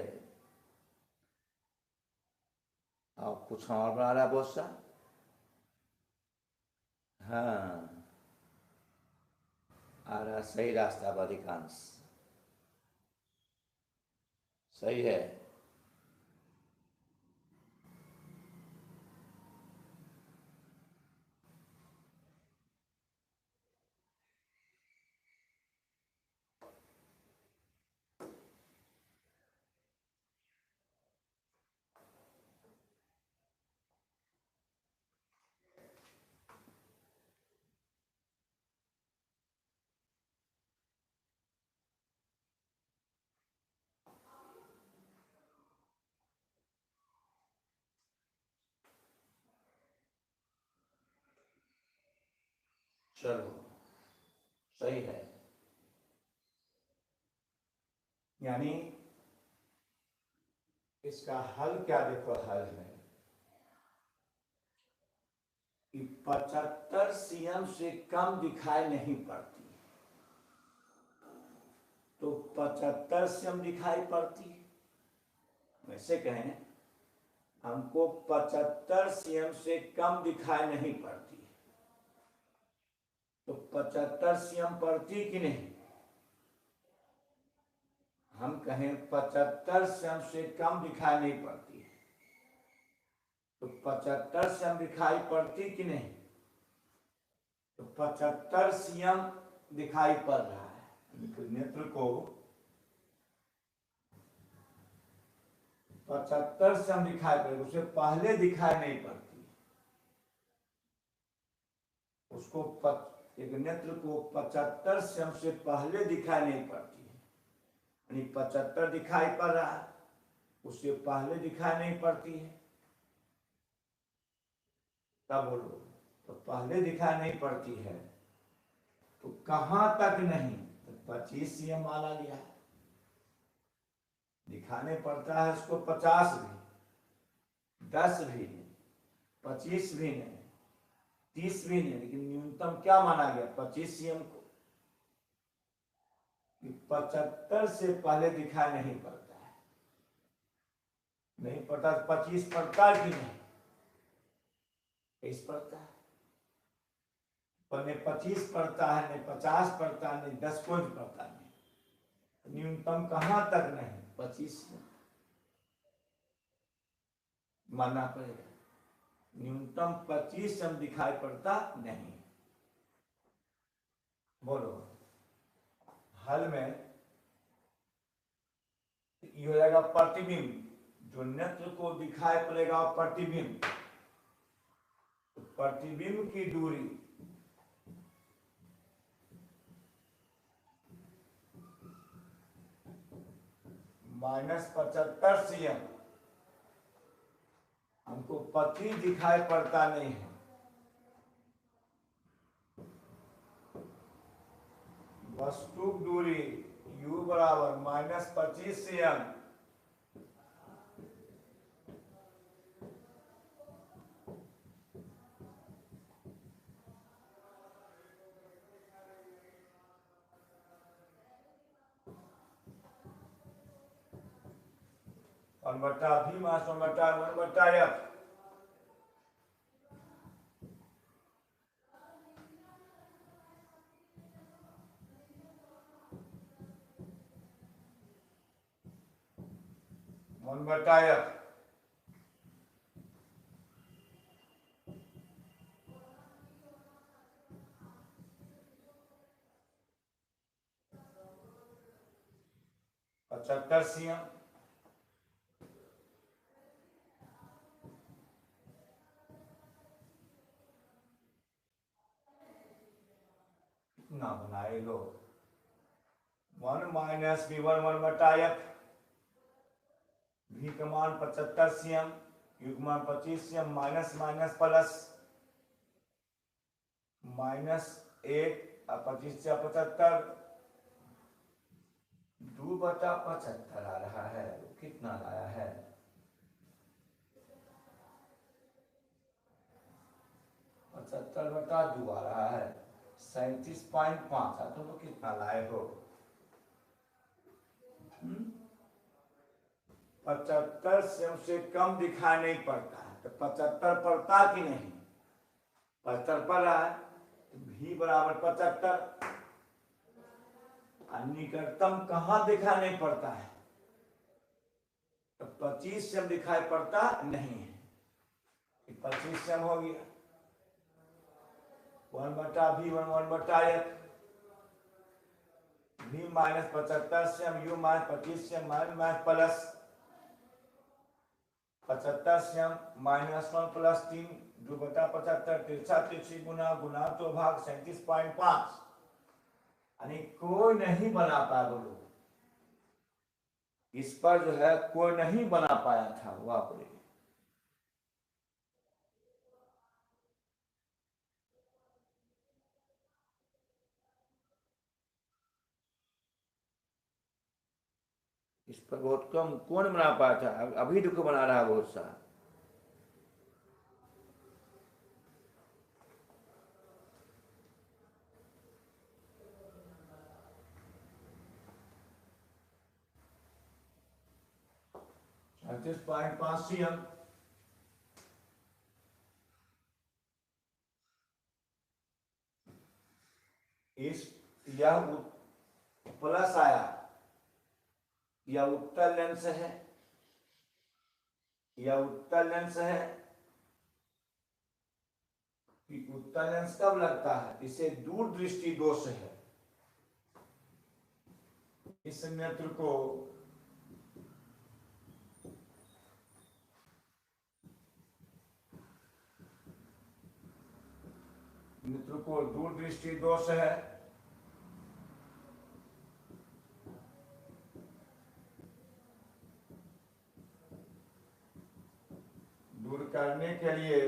और कुछ और बना रहा है बहुत सा। हाँ, आ रहा सही रास्ता पर अधिकांश, सही है। चलो सही है। यानी इसका हल क्या, देखो हल है कि 75 सीएम से कम दिखाई नहीं पड़ती, तो 75 सीएम दिखाई पड़ती है। वैसे कहें हमको 75 सीएम से कम दिखाई नहीं पड़ती, तो 75 सीएम पड़ती कि नहीं। हम कहें 75 सीएम से कम दिखाई नहीं पड़ती, तो 75 सीएम दिखाई पड़ती कि नहीं, तो 75 सीएम दिखाई पड़ रहा है। तो नेत्र को 75 सीएम दिखाई पड़ेगी, उसे पहले दिखाई नहीं पड़ती। उसको एक नेत्र को 75 सीएम से पहले दिखाई नहीं पड़ती है, यानी 75 दिखाई पड़ रहा है, उससे पहले दिखाई नहीं पड़ती है। तब बोलो, तो पहले दिखाई नहीं पड़ती है, तो कहां तक नहीं, तो 25 सीएम माना गया है। दिखाने पड़ता है उसको 50 भी, 10 भी, 25 भी नहीं, 30 भी नहीं, लेकिन न्यूनतम क्या माना गया 25 सीएम को, कि 75 से पहले दिखाई नहीं पड़ता है। नहीं पड़ता 25 पड़ता कि नहीं, 23 पड़ता है। पर न 25 पड़ता है, न 50 पड़ता है, न 10 कोई पड़ता नहीं। न्यूनतम कहाँ तक नहीं, 25 मानना पड़ेगा। न्यूनतम 25 से दिखाई पड़ता नहीं। बोलो हल में ये हो जाएगा प्रतिबिंब, जो नेत्र को दिखाई पड़ेगा प्रतिबिंब। तो प्रतिबिंब की दूरी -75 cm। हमको पति दिखाई पड़ता नहीं है। वस्तु दूरी u बराबर -25 cm। वन बटा भी मास 1/1/f। वन बटा एफ। पचहत्तर cm। कितना बनाए लो, 1 - v1 1/f। v का मान 75 cm, u का मान 25 cm, माइनस माइनस प्लस, -1 और 25 से 75, 2/75 आ रहा है। कितना आया है, 75/2 आ रहा है, 37.5। तुम लोग कितना लाए हो, 75 से कम दिखाई नहीं पड़ता है। तो 75 पड़ता कि नहीं, 75 पड़ रहा है। तो भी बराबर 75। निकटतम कहाँ दिखाई नहीं पड़ता है, तो 25 से दिखाई पड़ता नहीं है। 25 से हो गया, 1/v1 1/f। v -75 से u -25 से माइनस प्लस 75 से -1 + 3, 2/75, तिरछा तिरछी गुना गुना तो भाग 37.5। यानी कोई नहीं बना पाया। बोलो इस पर जो है कोई नहीं बना पाया था। वाह बोले, इस पर बहुत कम कौन बना पाया था। अभी देखो बना रहा है बहुत सा। cm। इस यह प्लस आया, यह उत्तल लेंस है, यह उत्तल लेंस है। उत्तल लेंस कब लगता है, इसे दूर दृष्टि दोष है। इस नेत्र को दूर दृष्टि दोष है। दूर करने के लिए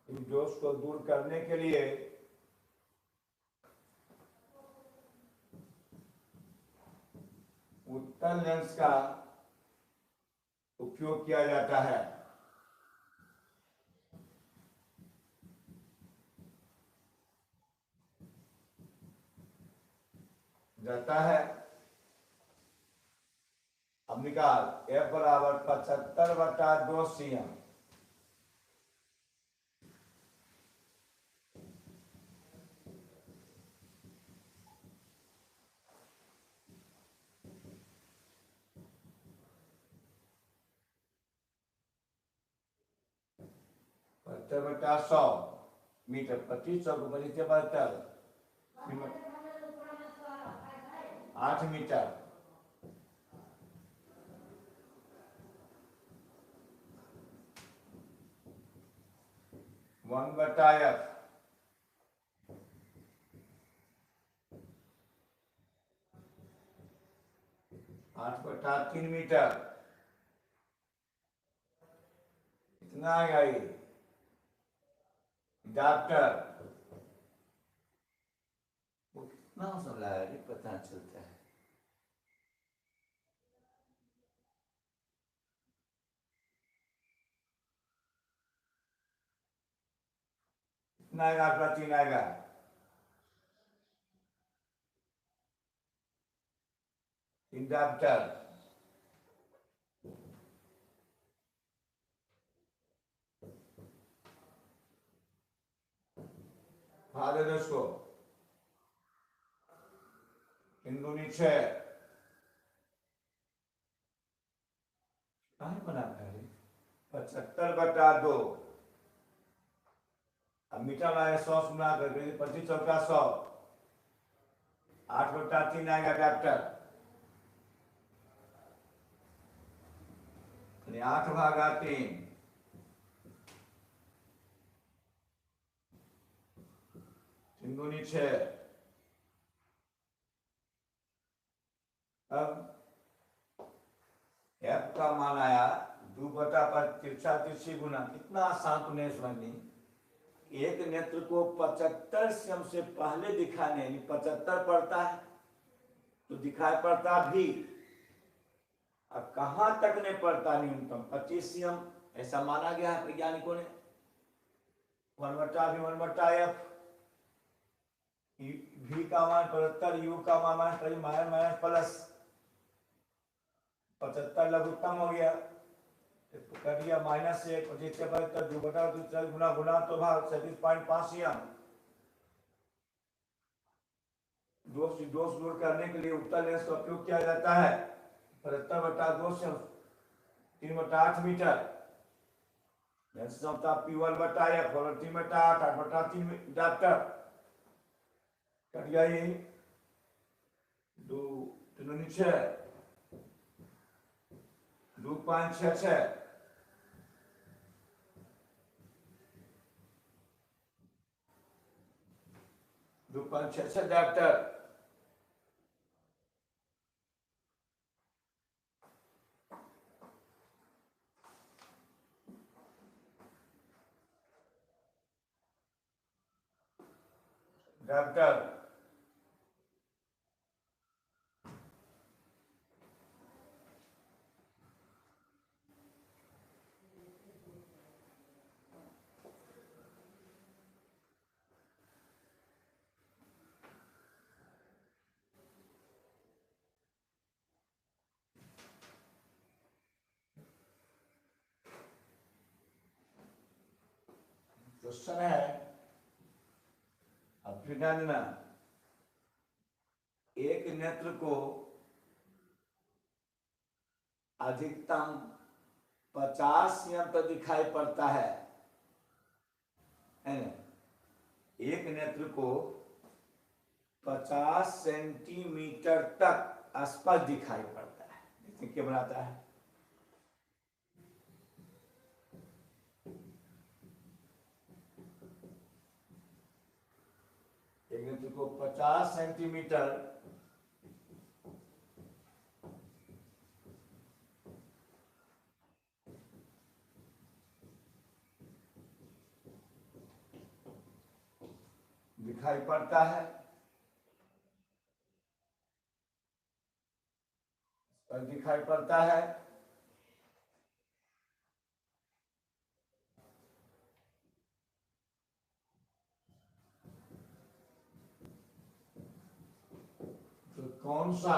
इस दोष को दूर करने के लिए उत्तल लेंस का उपयोग किया जाता है। जाता है। अब निकाल, f बराबर 75/2 cm। 70/100 मीटर, 2500 को 25/72 8 मीटर। 1/f 8/3 metre. इतना आएगा ये डाक्टर। वो कितना समझा है पता चलता है। कितना आएगा? 8/3 आएगा। इंडक्टर भागे उसको 3 दूनी 6 बना 75/2। अब मीटर आया 100 गुना करके 25/100 8/3 आएगा डॉक्टर। 8/3 3 दूनी 6। अब f का मान आया 2/3 गुना। कितना आसान तुमने समझनी। एक नेत्र को 75 cm से पहले दिखाने, 75 पड़ता है तो दिखाई पड़ता भी, अब कहां तक नहीं पड़ता न्यूनतम 25 cm ऐसा माना गया है वैज्ञानिकों ने। 1/v 1/f v का मान 75, u का मान माइनस प्लस 75 लघुत्तम हो गया, कर दिया माइनस 1 25/72 2/3 गुना गुना तो भाग 37.5 cm। दोष दूर करने के लिए उत्तर लेंस का उपयोग किया जाता है। 75/2 से 3/8 मीटर। P1/f 3/8 8/3 डॉक्टर कट गया। ये 2 3 6 2.66 2.66 डॉक्टर। डॉक्टर क्वेश्चन है अभिनंदन। एक नेत्र को अधिकतम 50 cm तक दिखाई पड़ता है ना? एक नेत्र को 50 सेंटीमीटर तक स्पष्ट दिखाई पड़ता है। देखते क्या बनाता है। एक नेत्र को 50 सेंटीमीटर दिखाई पड़ता है, पर दिखाई पड़ता है। तो कौन सा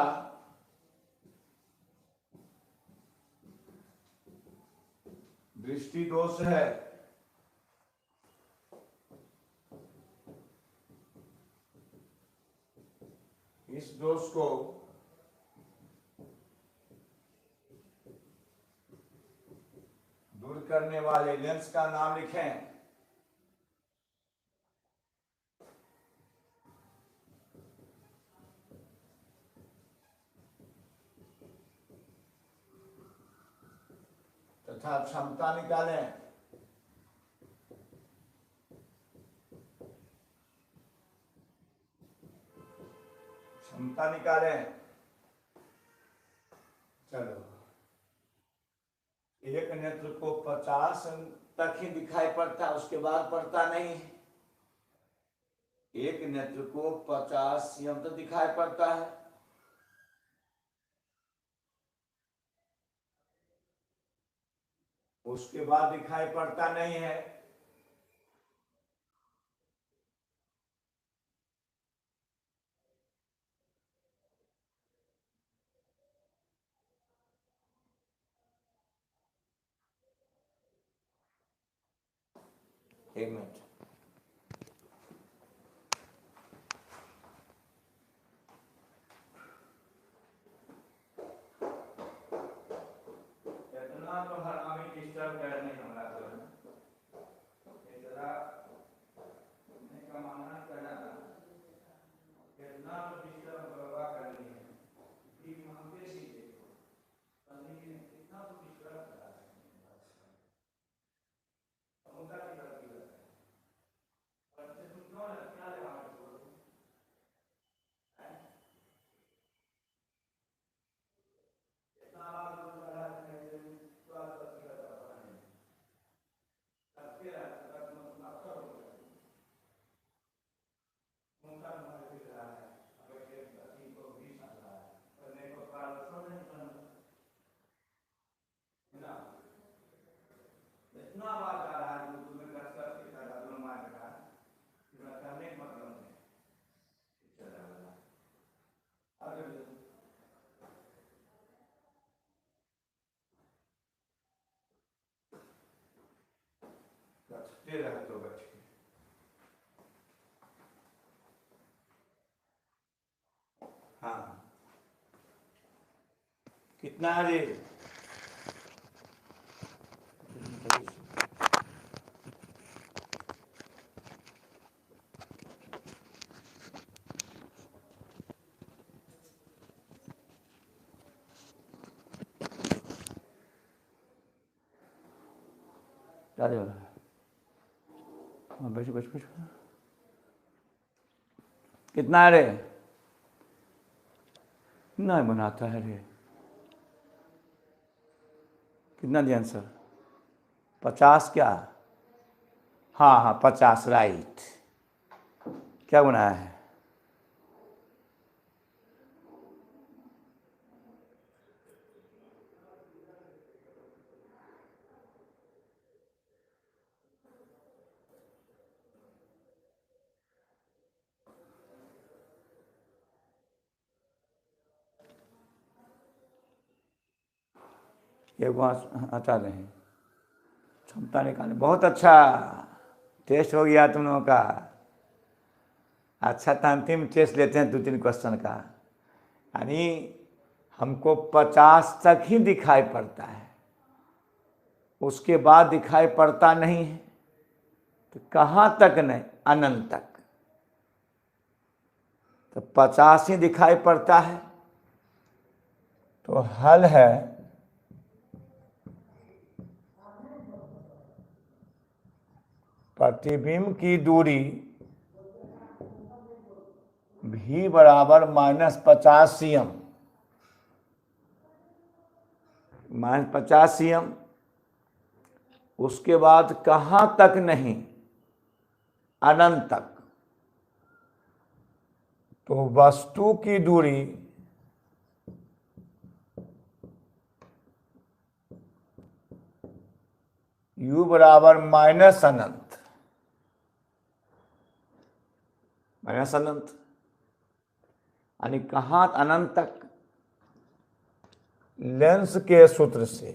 दृष्टि दोष है? इस दोष को दूर करने वाले लेंस का नाम लिखें। अर्थात क्षमता निकालें। क्षमता निकालें। चलो, एक नेत्र को 50 तक ही दिखाई पड़ता है, उसके बाद पड़ता नहीं है। एक नेत्र को 50 cm तक दिखाई पड़ता है, उसके बाद दिखाई पड़ता नहीं है। एक मिनट, इतना तो हर आदमी डिस्टर्ब करने हमरा तो इतना नहीं कमाना करना, इतना तो डिस्टर्ब करवा करनी है कि मांगे सीधे लेकिन इतना तो डिस्टर्ब करा उनका की गलती है। पर तुम क्यों क्या लगा इतना बात आ रहा है, तुम्हें कसरत के साथ अपना मार रहा है, करने का मतलब नहीं। आगे बचते रहे तो बच के। हाँ, कितना है रे? बैठ बैठ बैठ, कितना है रे? नहीं बनाता है रे। कितना दिया आंसर? 50 क्या? हाँ हाँ 50, राइट। क्या बनाया है? ये आता नहीं, क्षमता निकालने। बहुत अच्छा टेस्ट हो गया तुम लोगों का। अच्छा, तो अंतिम टेस्ट लेते हैं 2-3 क्वेश्चन का। यानी हमको 50 तक ही दिखाई पड़ता है, उसके बाद दिखाई पड़ता नहीं है। तो कहाँ तक नहीं? अनंत तक। तो 50 ही दिखाई पड़ता है। तो हल है प्रतिबिंब की दूरी v बराबर -50 cm, -50 cm। उसके बाद कहाँ तक नहीं? अनंत तक। तो वस्तु की दूरी u बराबर -अनंत, -अनंत। यानी कहाँ अनंत तक? लेंस के सूत्र से।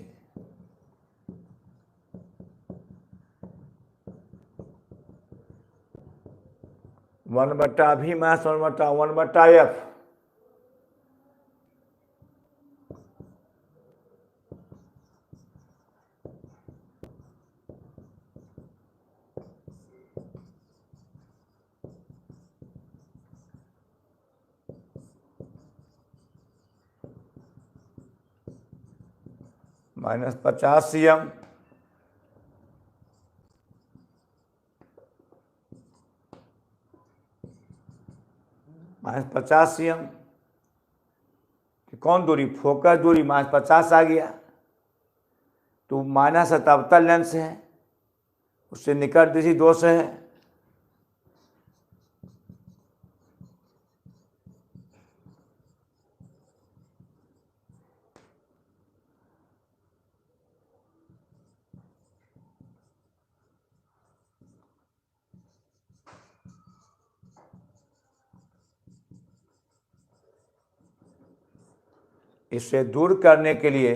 वन बटा भी माइनस 1/1/f। -50 cm -50 cm। कौन दूरी? फोकस दूरी -50 आ गया, तो माइनस अवतल लेंस है, उससे निकट दिशा 2 से है। इसे दूर करने के लिए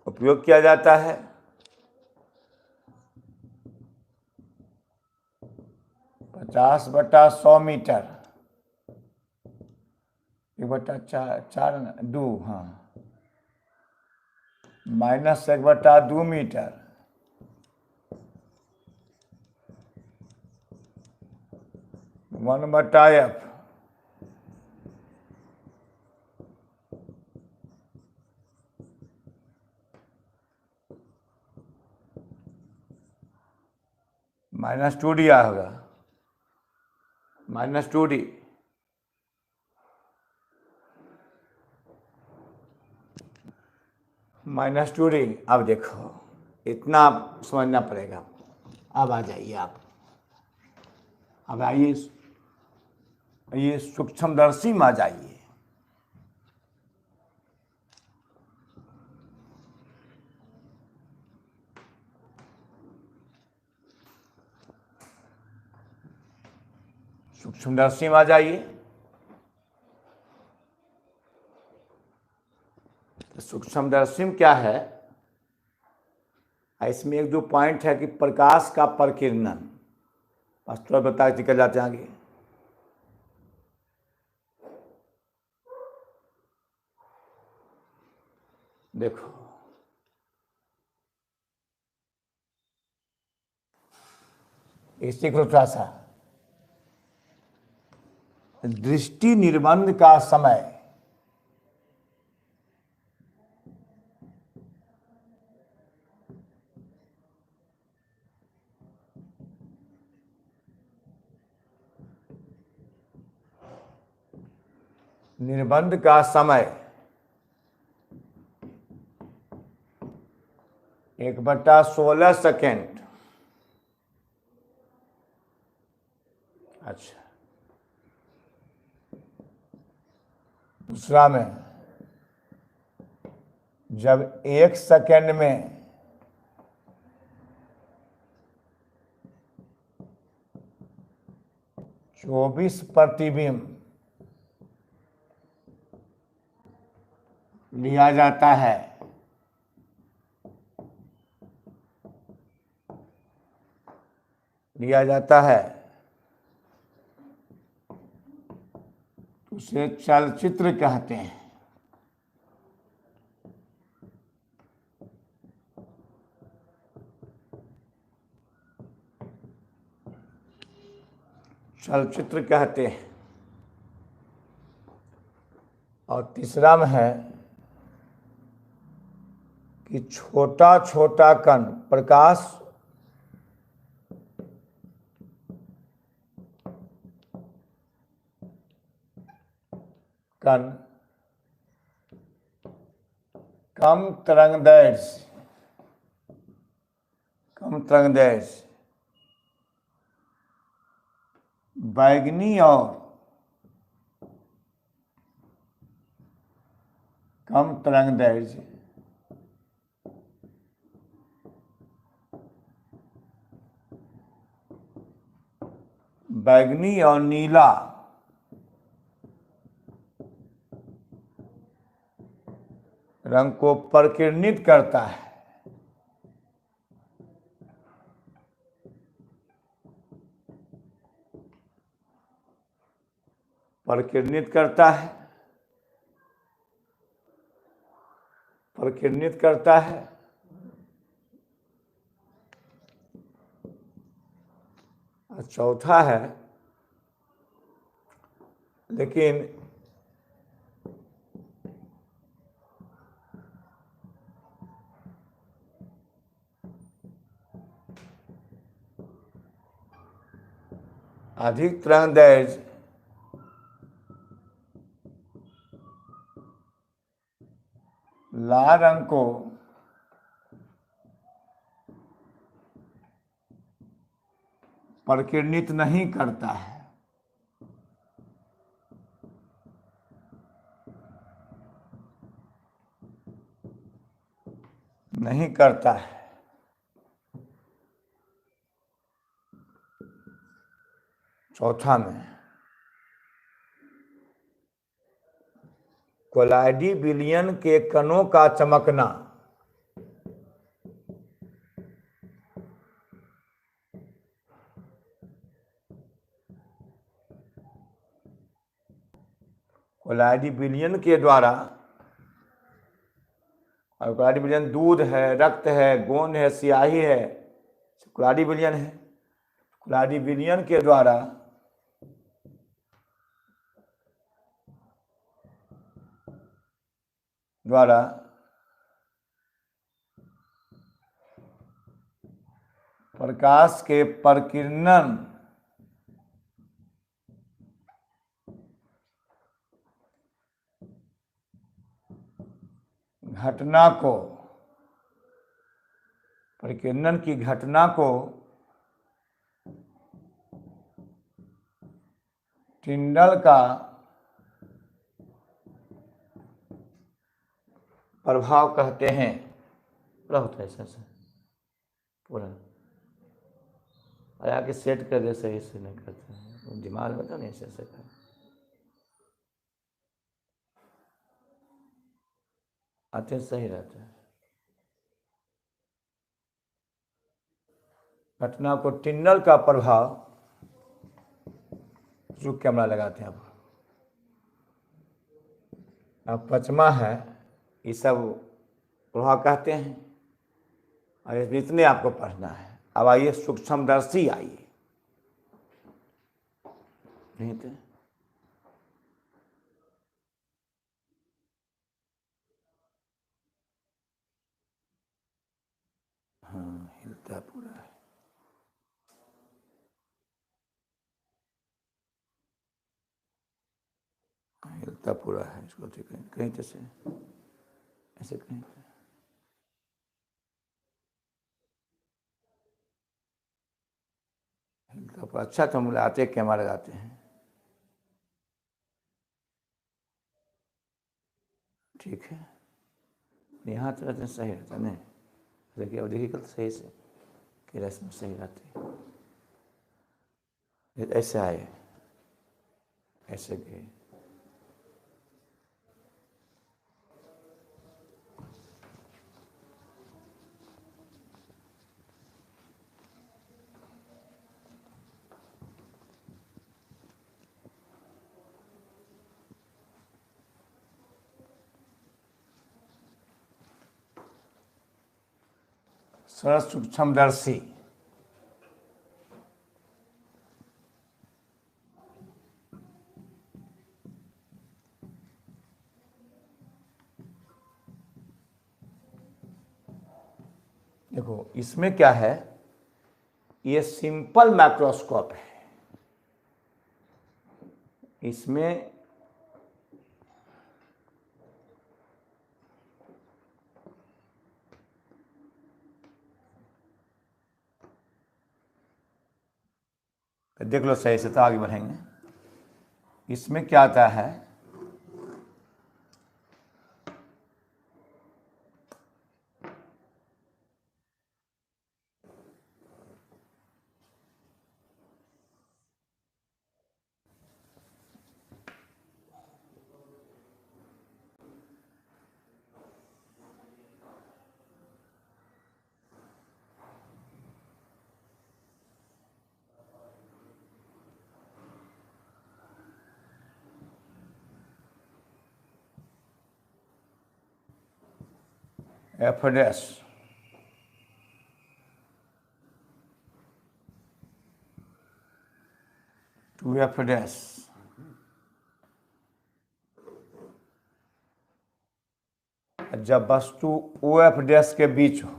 उपयोग किया जाता है 50/100 मीटर, 1/4 2, हाँ, -1/2 मीटर, 1/f, -2d आ होगा, -2d। -2d। अब देखो, इतना आप समझना पड़ेगा। अब आ जाइए आप, अब आइए ये सूक्ष्मदर्शी में आ जाइए। सूक्ष्मदर्शी में आ जाइए। सूक्ष्मदर्शी में क्या है? इसमें एक जो पॉइंट है कि प्रकाश का प्रकीर्णन, वास्तव बता निकल जाते हैं आगे। देखो, इसी को थोड़ा सा दृष्टि निर्बंध का समय निर्बंध का समय 1/16 सेकेंड। अच्छा, दूसरा में जब 1 सेकेंड में 24 प्रतिबिंब लिया जाता है, उसे चलचित्र कहते हैं। चलचित्र कहते हैं। और तीसरा में है कि छोटा छोटा कण प्रकाश कण कम तरंगदैर्घ्य बैंगनी और कम तरंगदैर्घ्य बैंगनी और नीला रंग को प्रकीर्णित करता है। प्रकीर्णित करता है। और चौथा है, लेकिन अधिक तरंगदैर्घ्य लाल रंग को प्रकीर्णित नहीं करता है। नहीं करता है। चौथा में कोलाइडी विलयन के कणों का चमकना कोलाइडी विलयन के द्वारा, और कोलाइडी विलयन दूध है, रक्त है, गोंद है, स्याही है, कोलाइडी विलयन है। कोलाइडी विलयन के द्वारा प्रकाश के प्रकीर्णन घटना को, प्रकीर्णन की घटना को टिंडल का प्रभाव कहते हैं। पूरा होता है ऐसा पूरा। और आके सेट कर दे, सही से नहीं करते हैं, दिमाग में तो नहीं ऐसे कर। आते सही रहता है। घटना को टिंडल का प्रभाव, जो कैमरा लगाते हैं अब पचमा है, ये सब प्रभाव कहते हैं। और इतने आपको पढ़ना है। अब आइए सूक्ष्मदर्शी, आइए नहीं तो हाँ, हिलता पूरा है। हिलता पूरा है। इसको कहीं जैसे ऐसे कहीं हिलता पूरा। अच्छा, तो हम आते कैमरा लगाते हैं। ठीक है, यहाँ तो रहते सही रहता नहीं। देखिए, अब देखिए कल सही से कि रस्म सही रहती। ऐसे आए, ऐसे गए। सरल सूक्ष्मदर्शी, देखो इसमें क्या है, ये सिंपल माइक्रोस्कोप है। इसमें देख लो सही से, तो आगे बढ़ेंगे। इसमें क्या आता है, F dash two F dash जब वस्तु ओ एफ डैश के बीच हो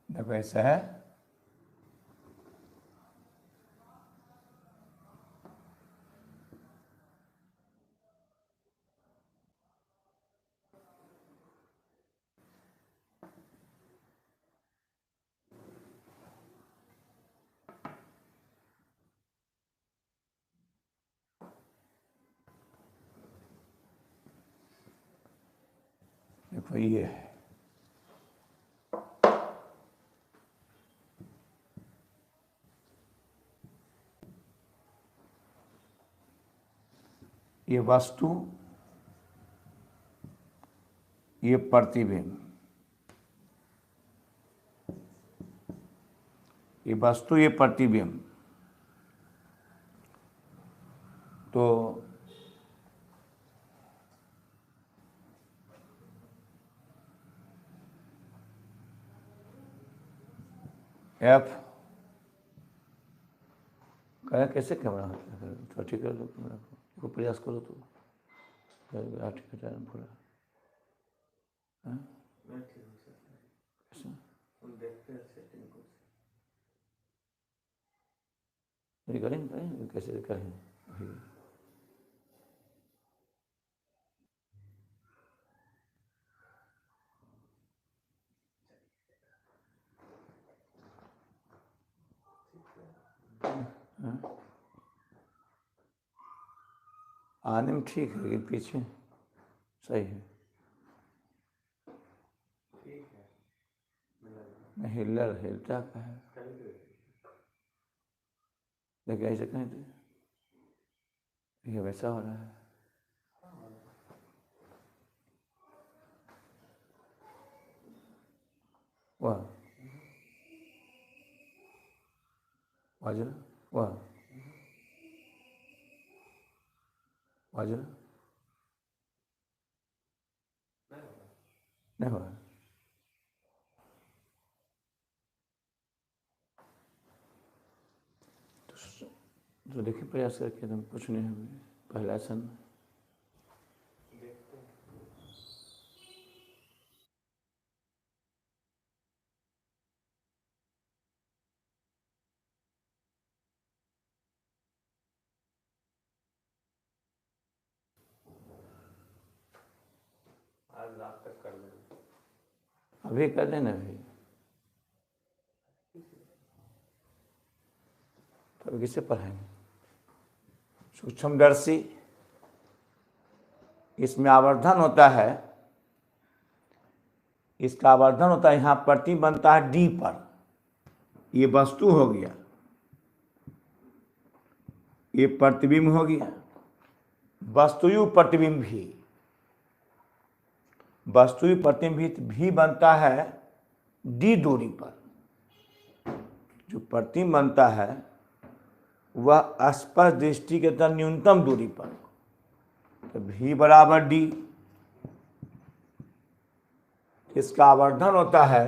देखो ऐसा है, देखो ये है, ये वस्तु, ये प्रतिबिंब, ये वस्तु, ये प्रतिबिंब। तो एफ करें कैसे कैमरा होता है, तो ठीक कर लो कैमरा को प्रयास करो तो ठीक है पूरा करेंगे कैसे करें। आने में ठीक है लेकिन पीछे सही है, हिलता का है, लेकिन ऐसे कहें तो ये वैसा हो रहा है। वाह वाजरा वाह वाजरा नहीं हुआ। तो देखिए प्रयास करके तुम कुछ नहीं हमें पहला सन आज रात तक कर लेंगे, अभी कर देना अभी, तो किससे पढ़ाएंगे। सूक्ष्मदर्शी, इसमें आवर्धन होता है, इसका आवर्धन होता है, यहाँ प्रति बनता है डी पर, ये वस्तु हो गया, ये प्रतिबिंब हो गया, वस्तुयु प्रतिबिंब भी बनता है डी दूरी पर। जो प्रतिबिंब बनता है वह स्पर्श दृष्टि के तहत न्यूनतम दूरी पर, तो भी बराबर डी। इसका आवर्धन होता है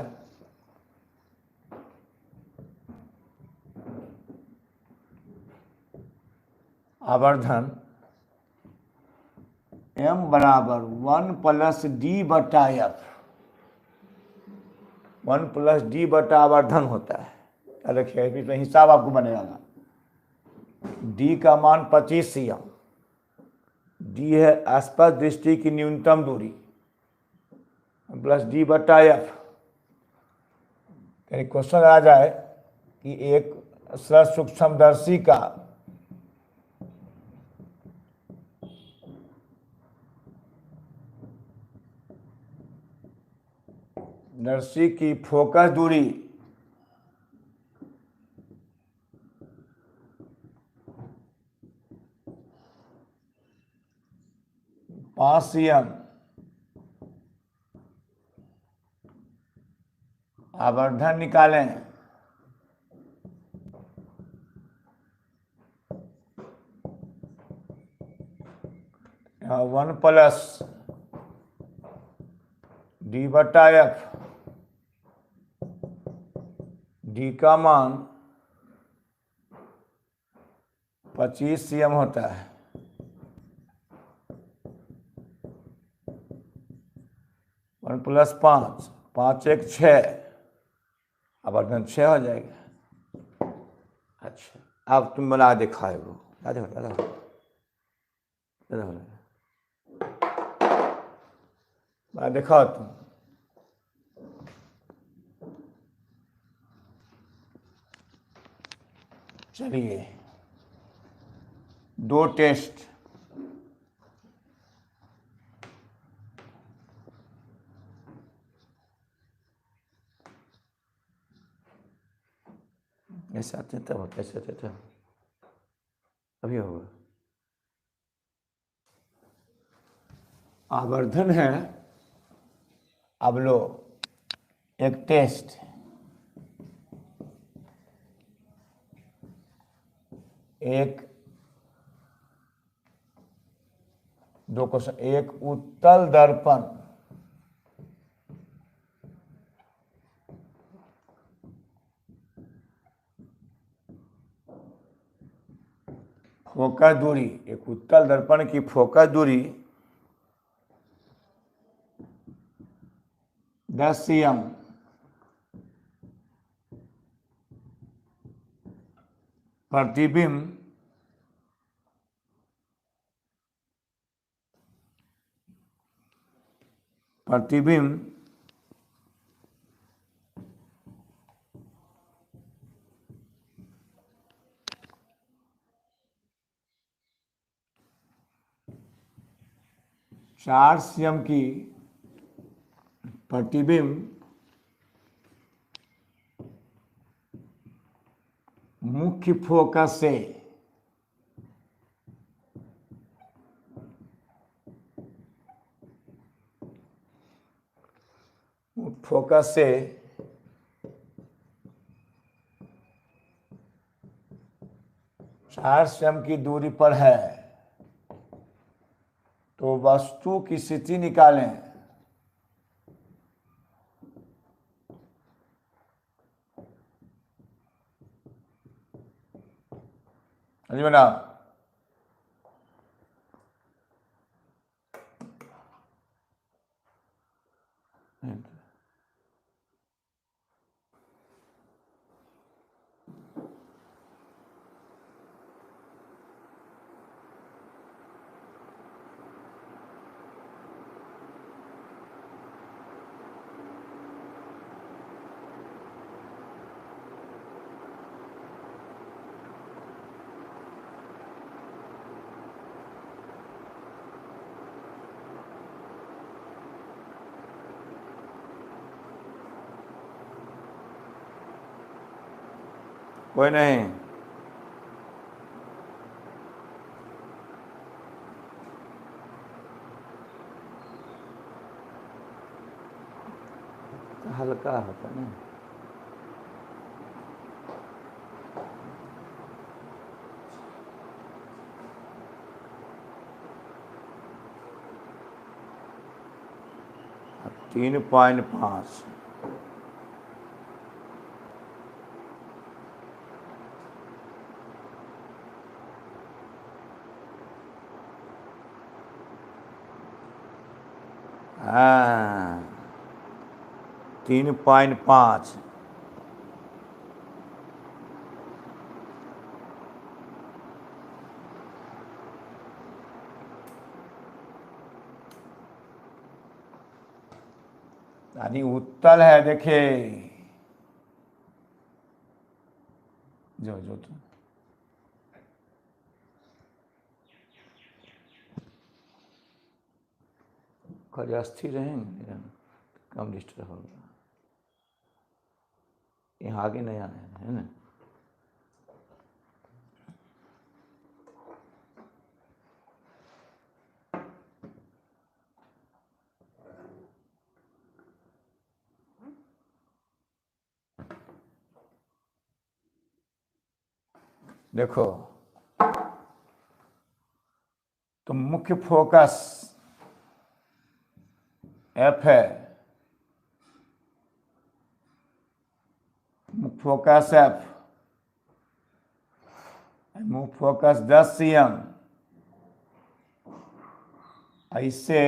आवर्धन m बराबर 1 प्लस डी बटा एफ, 1 प्लस डी बटा आवर्धन होता है। क्या रखिए इसमें हिसाब आपको बनेगा। डी का मान 25 cm, डी है आसपास दृष्टि की न्यूनतम दूरी, प्लस डी बटा एफ। क्वेश्चन आ जाए कि एक सरल सूक्ष्मदर्शी का दर्शी की फोकस दूरी 5 cm आवर्धन निकालें। 1 प्लस d/f, डी का मान 25 cm होता है। 1 + 5, 5 × 1 = 6, आवर्धन 6 हो जाएगा। अच्छा, अब तुम बना दिखाए वो, बना दिखाओ तुम। चलिए, 2 टेस्ट। ऐसे आते तब होता, ऐसे आते तब अभी होगा। आवर्धन है। अब लो एक टेस्ट। एक 2 क्वेश्चन। एक उत्तल दर्पण फोकस दूरी, एक उत्तल दर्पण की फोकस दूरी 10 cm प्रतिबिंब प्रतिबिंब 4 cm की प्रतिबिंब मुख्य फोकस से फोकस से 4 cm की दूरी पर है, तो वस्तु की स्थिति निकालें। समझ ना? कोई नहीं। हल्का होता ना। अब 3.5 हाँ, 3.5 यानी उत्तल है। देखिए, जो जो तो खड़े अस्थिर रहेंगे, कम डिस्टर्ब होगा। यहाँ आगे नहीं आना है ना। देखो, तो मुख्य फोकस F है, मुख्य फोकस F, मुख्य फोकस 10 cm, इससे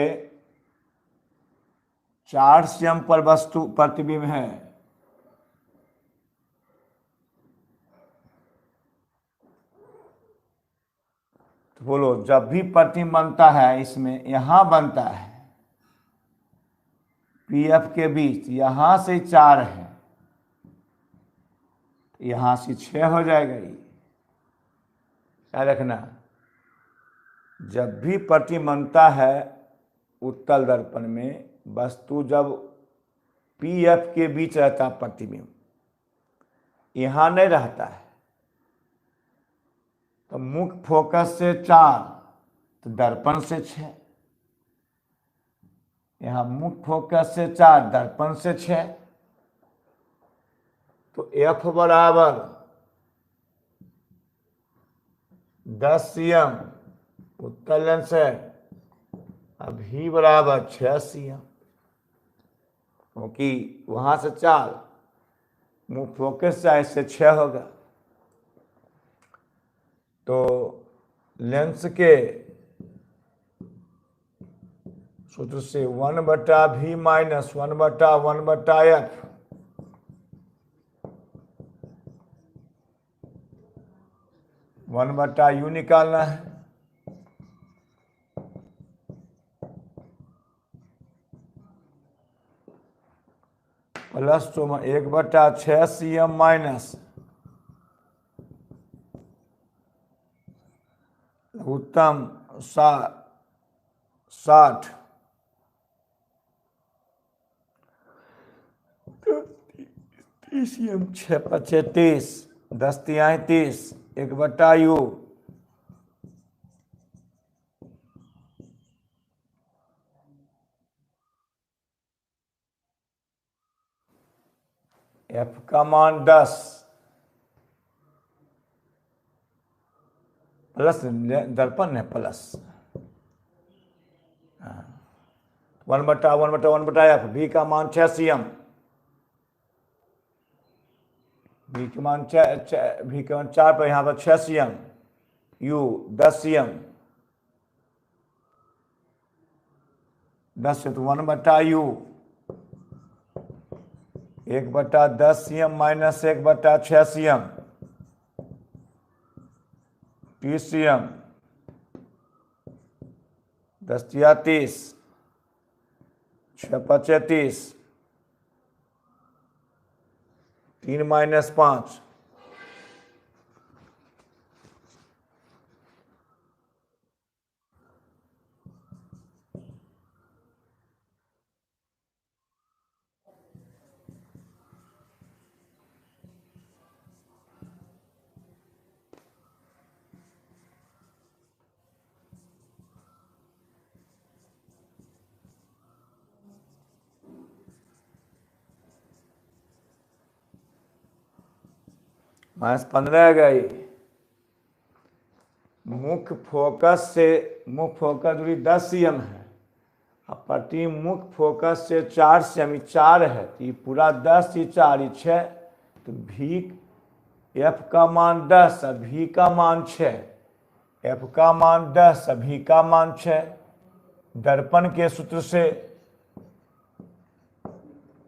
4 cm पर वस्तु प्रतिबिंब है। तो बोलो, जब भी प्रतिबिंब बनता है इसमें, यहां बनता है PF के बीच, यहां से 4 है, यहां से 6 हो जाएगा। ये क्या रखना, जब भी प्रतिबिंब बनता है उत्तल दर्पण में, वस्तु जब PF के बीच रहता है प्रतिबिंब, यहां नहीं रहता है, तो मुख्य फोकस से 4, तो दर्पण से 6, यहां मुख्य फोकस से 4, दर्पण से 6, तो F बराबर 10 cm उत्तल लेंस है, अब V बराबर 6 cm, क्योंकि वहां से 4, मुख्य फोकस से इससे 6 होगा। तो लेंस के सूत्र से 1/V माइनस 1/1/F, वन बटा यू निकालना है, प्लस 1/6 cm माइनस लघुत्तम 60, 30 cm, 6×5 30, 10 तिहाई 30, 1/U, F का मान 10, प्लस दर्पण है प्लस 1/1/1/F, V का मान 6 cm, V के मान 4 पर, यहाँ पर 6 cm, U 10 cm, 10 से तो 1/U, 1/10 cm minus 1/6 cm, 30 cm, 10 तिया 30, 6×5 30, 3 - 5, -15 आ गई। मुख्य फोकस दूरी 10 cm है, अब प्रति मुख्य फोकस से 4 cm, 4 है, तो ये पूरा 10, ये 4, ये 6, तो F का मान 10 और V का मान 6, F का मान 10 और V का मान 6, दर्पण के सूत्र से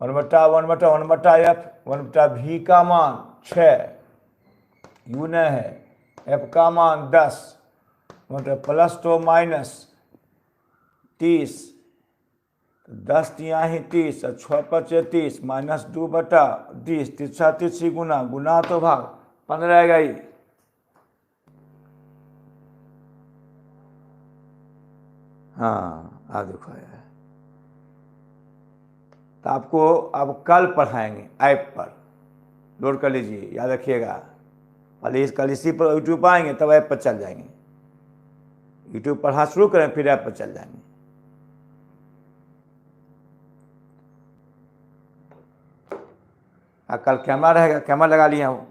1/1/1/F, 1/V का मान 6, U न है, F का मान 10, मतलब प्लस तो माइनस 30, 10 तिहाई 30 और 6×5 30, माइनस 2/30, 30 गुना तो भाग 15 आएगा ही। हाँ, आप देखो यार, तो आपको अब कल पढ़ाएंगे ऐप पर, लोड कर लीजिए, याद रखिएगा। पहले कल इसी पर यूट्यूब आएंगे, तब ऐप पर चल जाएंगे। यूट्यूब पढ़ा शुरू करें, फिर ऐप पर चल जाएंगे। कल कैमरा रहेगा, कैमरा लगा लिया हूँ।